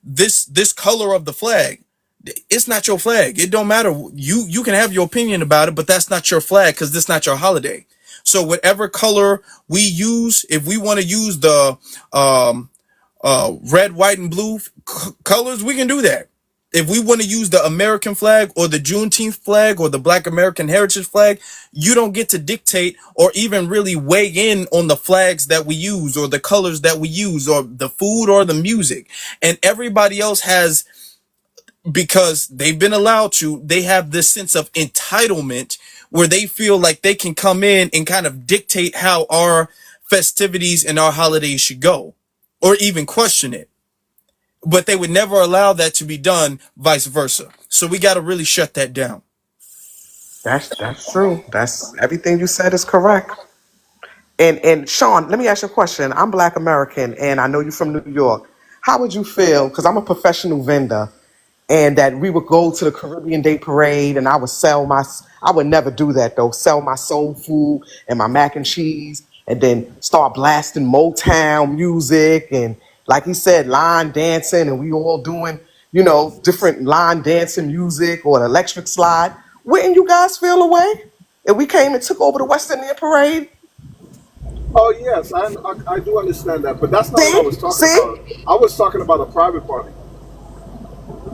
this color of the flag? It's not your flag. It don't matter. You can have your opinion about it, but that's not your flag, because this not your holiday. So whatever color we use, if we want to use the red, white, and blue colors, we can do that. If we want to use the American flag or the Juneteenth flag or the Black American Heritage flag, you don't get to dictate or even really weigh in on the flags that we use or the colors that we use or the food or the music. And everybody else has, because they've been allowed to, they have this sense of entitlement where they feel like they can come in and kind of dictate how our festivities and our holidays should go, or even question it. But they would never allow that to be done vice versa. So we got to really shut that down. That's true. That's everything you said is correct. And Sean, let me ask you a question. I'm Black American, and I know you're from New York. How would you feel? Because I'm a professional vendor, and that we would go to the Caribbean Day Parade, and I would I would never do that though, sell my soul food and my mac and cheese, and then start blasting Motown music, and like he said, line dancing, and we all doing, different line dancing music or the electric slide. Wouldn't you guys feel away if we came and took over the West Indian Parade? Oh yes, I do understand that, but that's not what I See? was talking See? about. I was talking about a private party.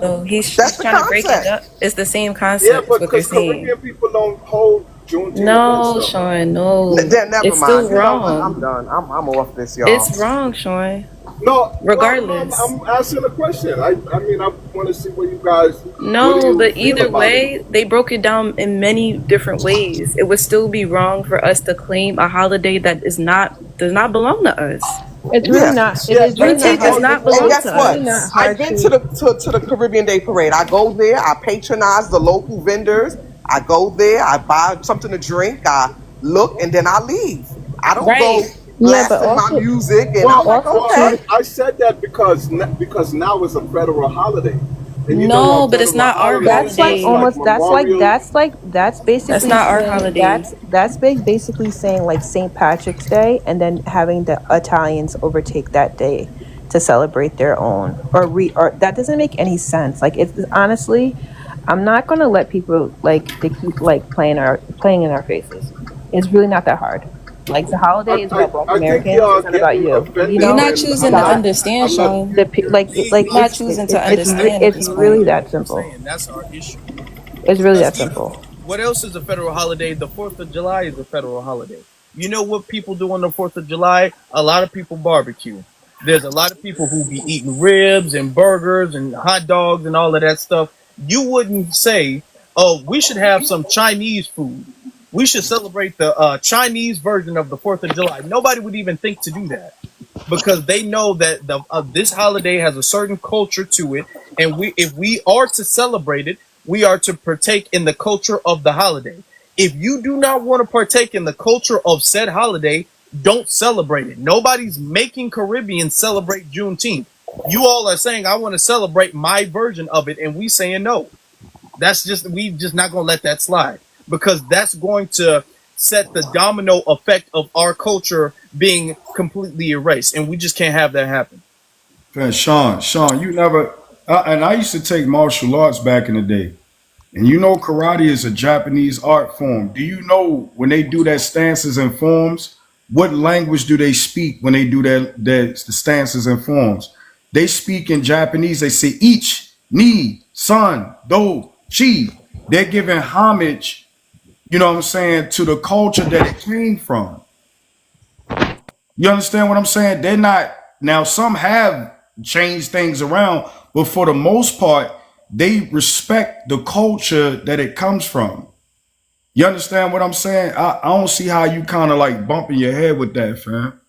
So That's he's the trying to break it concept. up. It's the same Yeah, concept, is but what they're because saying. Caribbean people don't hold Juneteenth events, No, though. Sean, no. Then never It's mind. still You know what? I'm wrong. done. I'm off this, y'all. It's wrong, Sean. No, well, no, Regardless. I'm asking a question. I mean, I want to see what do No, you but feel either about it? way, they broke it down in many different ways. It would still be wrong for us to claim a holiday that does not belong to us. It's really Yeah, not. It yeah. is really not Juneteenth And, is hard. not and belong It's guess to what? really us. not I've hard been to to. the Caribbean Day Parade. I go there. I patronize the local vendors. I go there. I buy something to drink. I look, and then I leave. I don't Right. go Yeah, but blasting my also, music, and I'm Well, like, also well, too. okay. I said that because now it's a federal holiday, and you know No, on but it's federal not our That's holidays like that's holiday. like almost. Memorial. That's That's basically not our saying holiday. basically saying like St. Patrick's Day, and then having the Italians overtake that day to celebrate their own, or that doesn't make any sense. Like it's honestly, I'm not gonna let people like they keep like playing in our faces. It's really not that hard. Like the holiday is about Black I think Americans. y'all It's not about getting you. You You're offended, know, not and choosing I'm to not. stop understand, I'm not. Sean. the like it See, like You're not it's choosing to it's understand at it's this really point. that What I'm simple. saying, that's our issue. It's really Because that even simple. what else is a federal holiday? The 4th of July is a federal holiday. You know what people do on the 4th of July? A lot of people barbecue. There's a lot of people who be eating ribs and burgers and hot dogs and all of that stuff. You wouldn't say, oh, we should have some Chinese food. We should celebrate the Chinese version of the 4th of July. Nobody would even think to do that because they know that this holiday has a certain culture to it, and if we are to celebrate it, we are to partake in the culture of the holiday. If you do not want to partake in the culture of said holiday, don't celebrate it. Nobody's making Caribbeans celebrate Juneteenth. You all are saying I want to celebrate my version of it, and we saying no. We just not gonna let that slide because that's going to set the domino effect of our culture being completely erased, and we just can't have that happen. Man, Sean, you never. And I used to take martial arts back in the day. And you know, karate is a Japanese art form. Do you know when they do that stances and forms, what language do they speak when they do the stances and forms? They speak in Japanese. They say ich, ni, san, do, chi. They're giving homage, you know what I'm saying, to the culture that it came from. You understand what I'm saying? They're not now. Some have changed things around, but for the most part, they respect the culture that it comes from. You understand what I'm saying? I don't see how you kind of like bumping your head with that, fam.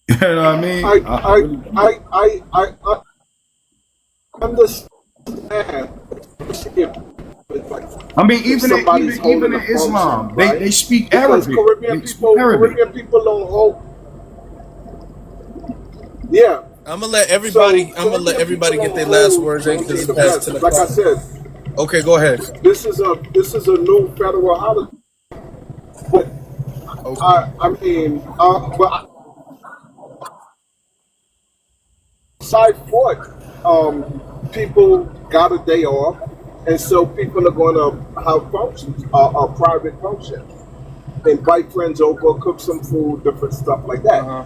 You know what I mean? I I I really don't. I understand if like I mean, if somebody's even holding in a function, Islam, right? they speak Because Arabic. They speak Arabic. Caribbean people don't hold. Yeah. So I'm gonna let Caribbean people everybody get don't their last hold words in because it's Juneteenth past as, 10 like I o'clock. said, Okay, go ahead. this is a new federal holiday. But Okay. I mean, but aside for it, people got a day off, and so people are going to have functions, private functions, invite friends over, cook some food, different stuff like Uh that. huh.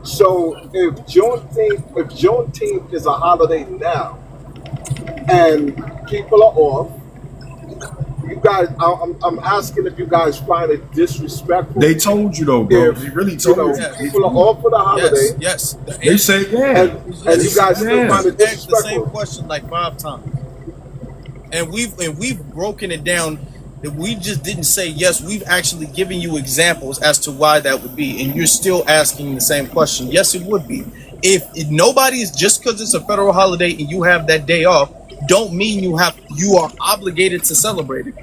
So if Juneteenth is a holiday now, and people are off, you guys, I'm asking if you guys find it disrespectful They told you though, bro. if They really told you. They Yes. people are told you. off for the Yes. holiday, Yes. The They answer. say yeah. and They you Listen, say guys still we yeah. find just it asked the same disrespectful. question like 5 times, and we've broken it down. That we just didn't say yes. We've actually given you examples as to why that would be, and you're still asking the same question. Yes, it would be. If nobody is just because it's a federal holiday and you have that day off, don't mean you are obligated to celebrate it.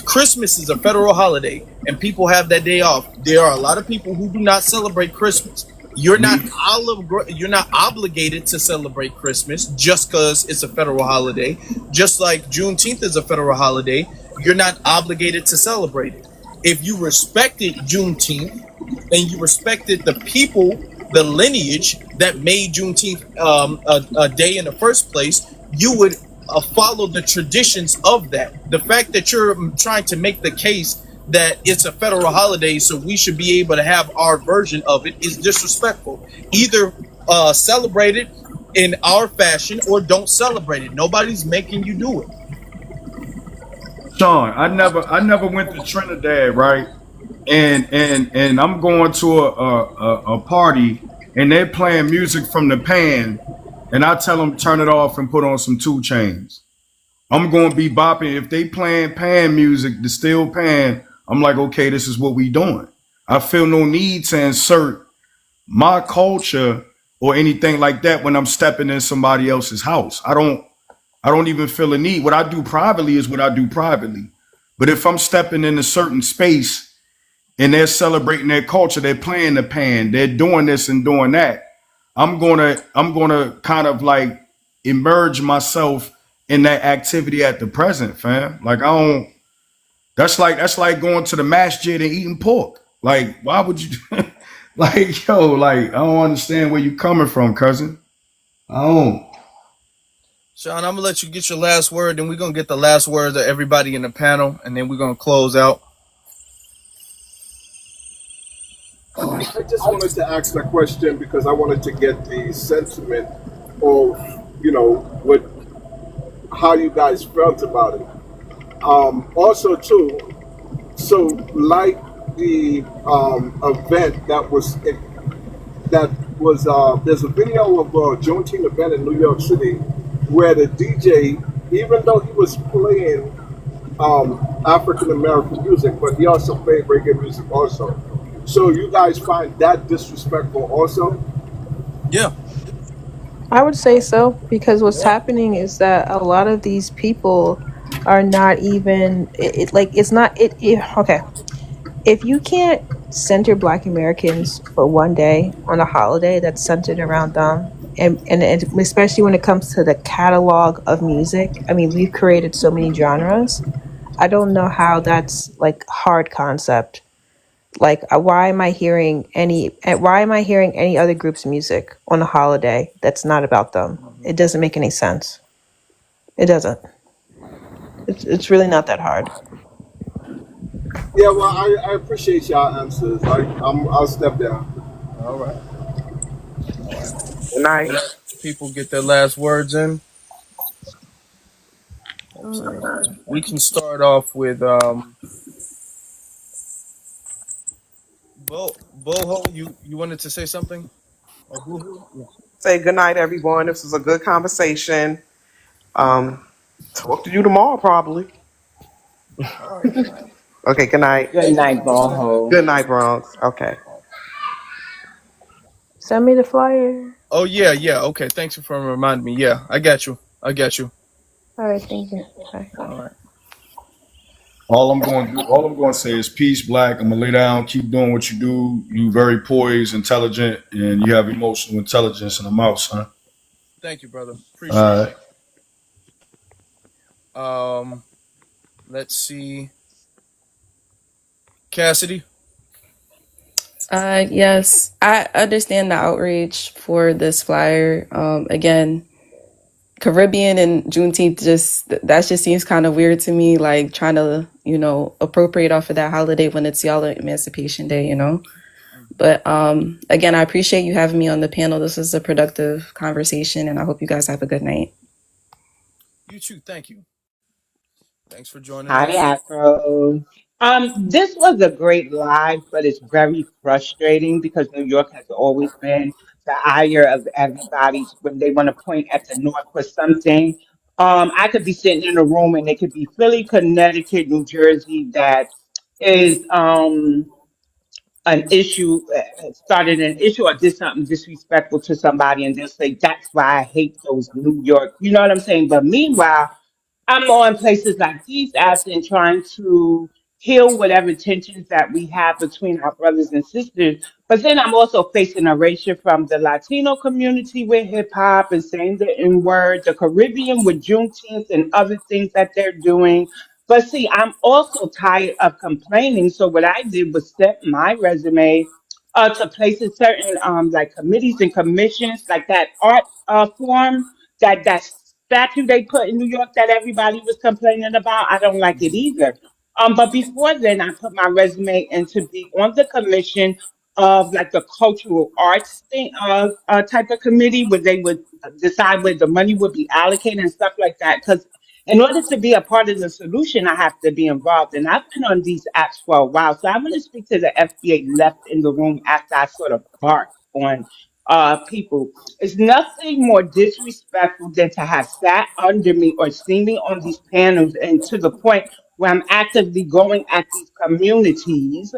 Christmas is a federal holiday and people have that day off. There are a lot of people who do not celebrate Christmas. Me. You're not obligated to celebrate Christmas just because it's a federal holiday. Just like Juneteenth is a federal holiday, you're not obligated to celebrate it. If you respected Juneteenth and you respected the people, the lineage that made Juneteenth a day in the first place, you would follow the traditions of that. The fact that you're trying to make the case that it's a federal holiday, so we should be able to have our version of it is disrespectful. Either celebrate it in our fashion or don't celebrate it. Nobody's making you do it. Sean, I never went to Trinidad, right? And I'm going to a party and they're playing music from the pan, and I tell them turn it off and put on some 2 Chains. I'm going to be bopping if they playing pan music, the steel pan. I'm like, okay, this is what we doing. I feel no need to insert my culture or anything like that when I'm stepping in somebody else's house. I don't even feel a need. What I do privately is what I do privately. But if I'm stepping in a certain space and they're celebrating their culture, they're playing the pan, they're doing this and doing that, I'm gonna kind of like immerse myself in that activity at the present, fam. Like I don't. That's like going to the masjid and eating pork. Like why would you? Like yo, like I don't understand where you coming from, cousin. I don't. Sean, I'm gonna let you get your last word, and we're gonna get the last words of everybody in the panel, and then we're gonna close out. I just wanted to ask that question because I wanted to get the sentiment of, what how you guys felt about it. Also, too, so like the event that was there's a video of a Juneteenth event in New York City where the DJ, even though he was playing African American music, but he also played reggae music also. So you guys find that disrespectful also? Yeah, I would say so because what's yeah. happening is that a lot of these people are not even like it's not okay. If you can't center Black Americans for one day on a holiday that's centered around them, and especially when it comes to the catalog of music, I mean, we've created so many genres. I don't know how that's like hard concept. Like, why am I hearing any other group's music on a holiday that's not about them? It doesn't make any sense. It doesn't. It's really not that hard. Yeah, well, I appreciate y'all answers. I'll step down. All right, all right. Good night. Let people get their last words in. Let's see. We can start off with Boho. You wanted to say something? Or Boohoo? Yeah. Say good night, everyone. This was a good conversation. Um, talk to you tomorrow, probably. All right. Okay, good night. Good night, Good Boho. night, Bronx. Okay. Send me the flyer. Oh yeah, yeah. Okay, thanks for reminding me. Yeah, I got you. I got you. All right, thank you. Bye. All right. All I'm going to say is peace, Black. I'm gonna lay down. Keep doing what you do. You very poised, intelligent, and you have emotional intelligence. And I'm out, son. Thank you, brother. Appreciate All right. that. Let's see. Cassidy. Yes, I understand the outrage for this flyer. Again, Caribbean and Juneteenth that just seems kind of weird to me, like trying to, appropriate off of that holiday when it's y'all Emancipation Day. But again, I appreciate you having me on the panel. This was a productive conversation, and I hope you guys have a good night. You too. Thank you. Thanks for joining Hi, us. Afro. This was a great live, but it's very frustrating because New York has always been the ire of everybody when they want to point at the North for something. I could be sitting in a room and it could be Philly, Connecticut, New Jersey that is an issue, started an issue or did something disrespectful to somebody, and they'll say that's why I hate those New York. You know what I'm saying? But meanwhile, I'm on places like these apps and trying to heal whatever tensions that we have between our brothers and sisters. But then I'm also facing erasure from the Latino community with hip hop and saying the N word, the Caribbean with Juneteenth and other things that they're doing. But see, I'm also tired of complaining. So what I did was set my resume to places certain like committees and commissions, like that art form that statue they put in New York that everybody was complaining about. I don't like it either. But before then, I put my resume in to be on the commission of like the cultural arts thing, type of committee where they would decide where the money would be allocated and stuff like that. Because in order to be a part of the solution, I have to be involved. And I've been on these apps for a while. So I'm going to speak to the FBA left in the room after I sort of bark on people. It's nothing more disrespectful than to have sat under me or seen me on these panels and to the point where I'm actively going at these communities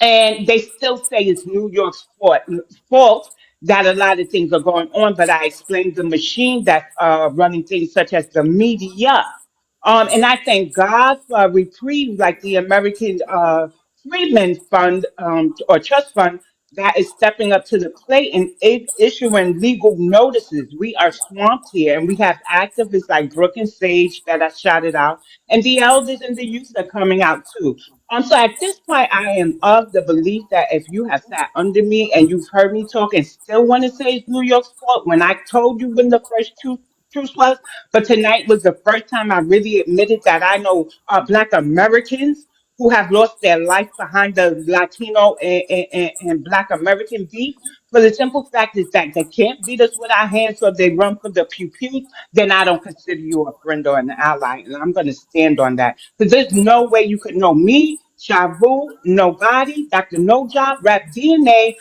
And they still say it's New York's fault that a lot of things are going on. But I explained the machine that's running things such as the media. And I thank God for a reprieve like the American Freedmen Fund or Trust Fund that is stepping up to the plate and issuing legal notices. We are swamped here, and we have activists like Brooke and Sage that I shouted out, and the elders and the youth are coming out too. So at this point, I am of the belief that if you have sat under me and you've heard me talk and still want to say it's New York's fault, when I told you when the first truth was, but tonight was the first time I really admitted that I know Black Americans who have lost their life behind the Latino and Black American beef. For the simple fact is that they can't beat us with our hands, so if they run for the pew pew, then I don't consider you a friend or an ally. And I'm going to stand on that. Because there's no way you could know me, Shavu, Nobody, Dr. No Job, Rap DNA,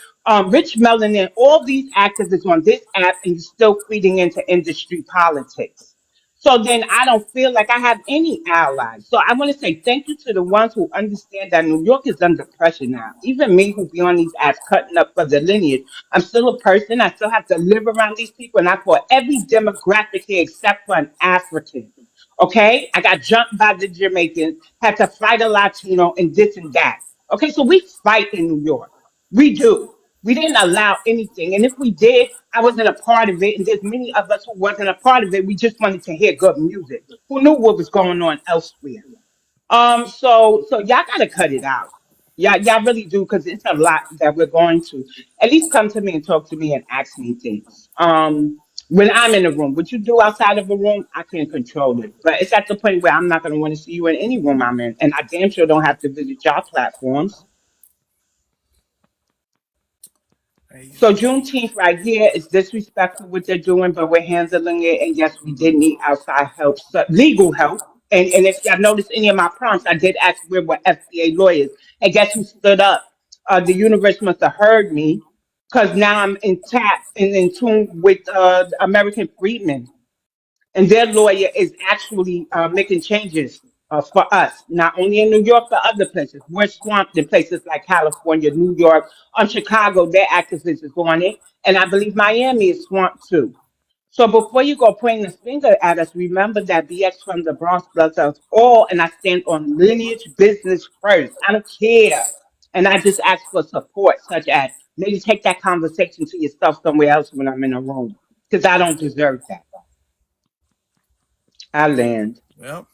Rich Melanin, all these activists on this app, and you're still feeding into industry politics. So then I don't feel like I have any allies. So I want to say thank you to the ones who understand that New York is under pressure now. Even me who be on these apps cutting up for the lineage, I'm still a person. I still have to live around these people. And I fought every demographic here except for an African. Okay? I got jumped by the Jamaicans, had to fight a Latino and this and that. Okay, so we fight in New York. We do. We didn't allow anything. And if we did, I wasn't a part of it. And there's many of us who wasn't a part of it. We just wanted to hear good music. Who knew what was going on elsewhere? So y'all gotta cut it out. Y'all really do, because it's a lot that we're going to. At least come to me and talk to me and ask me things. When I'm in a room, what you do outside of a room, I can't control it. But it's at the point where I'm not gonna want to see you in any room I'm in, and I damn sure don't have to visit y'all platforms. Hey, So Juneteenth right here is disrespectful what they're doing, but we're handling it. And yes, we did need outside help, so legal help. And if y'all notice any of my prompts, I did ask where were FBA lawyers. And guess who stood up? The universe must have heard me, because now I'm in tap and in tune with American Freedmen, and their lawyer is actually making changes for us, not only in New York, but other places. We're swamped in places like California, New York, Chicago. Their activists is on it, and I believe Miami is swamped too. So before you go pointing the finger at us, remember that BX from the Bronx bloods us all, and I stand on lineage business first. I don't care, and I just ask for support, such as maybe take that conversation to yourself somewhere else when I'm in a room, because I don't deserve that. I land. well,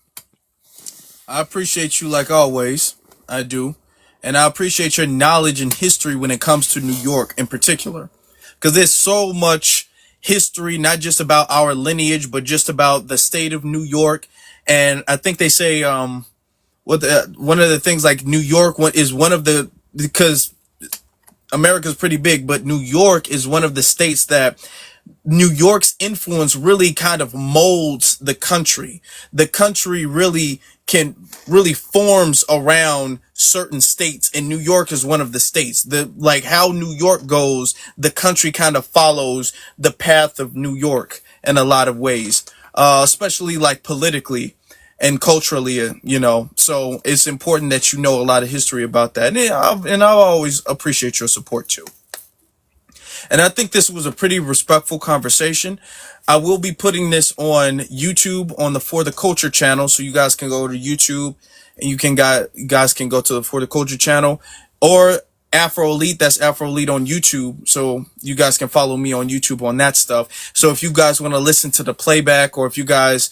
I appreciate you like always. I do. And I appreciate your knowledge and history when it comes to New York in particular. Because there's so much history, not just about our lineage, but just about the state of New York. And I think they say, one of the things like New York is one of the, because America's pretty big, but New York is one of the states that New York's influence really kind of molds the country. The country really forms around certain states, and New York is one of the states. The like how New York goes, the country kind of follows the path of New York in a lot of ways, especially like politically and culturally, So it's important that you know a lot of history about that, and I'll always appreciate your support too. And I think this was a pretty respectful conversation. I will be putting this on YouTube on the For the Culture channel, so you guys can go to YouTube and you guys can go to the For the Culture channel, or Afro Elite. That's Afro Elite on YouTube, so you guys can follow me on YouTube on that stuff. So if you guys want to listen to the playback, or if you guys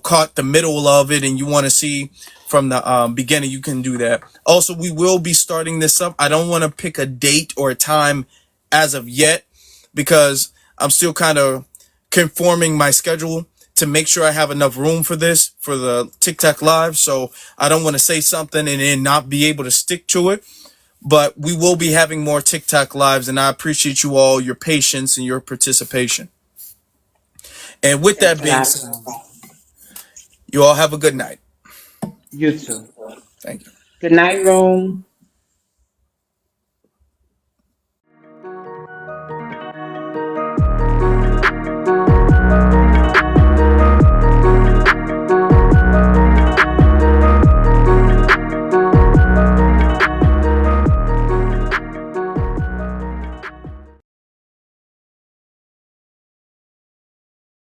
caught the middle of it and you want to see from the beginning, you can do that. Also, we will be starting this up. I don't want to pick a date or a time as of yet, because I'm still kind of conforming my schedule to make sure I have enough room for this, for the TikTok live. So I don't want to say something and then not be able to stick to it. But we will be having more TikTok lives, and I appreciate you all, your patience and your participation. And with Thanks that a being lot, said, Tom. you all have a good night. You too. Thank you. Good night, room.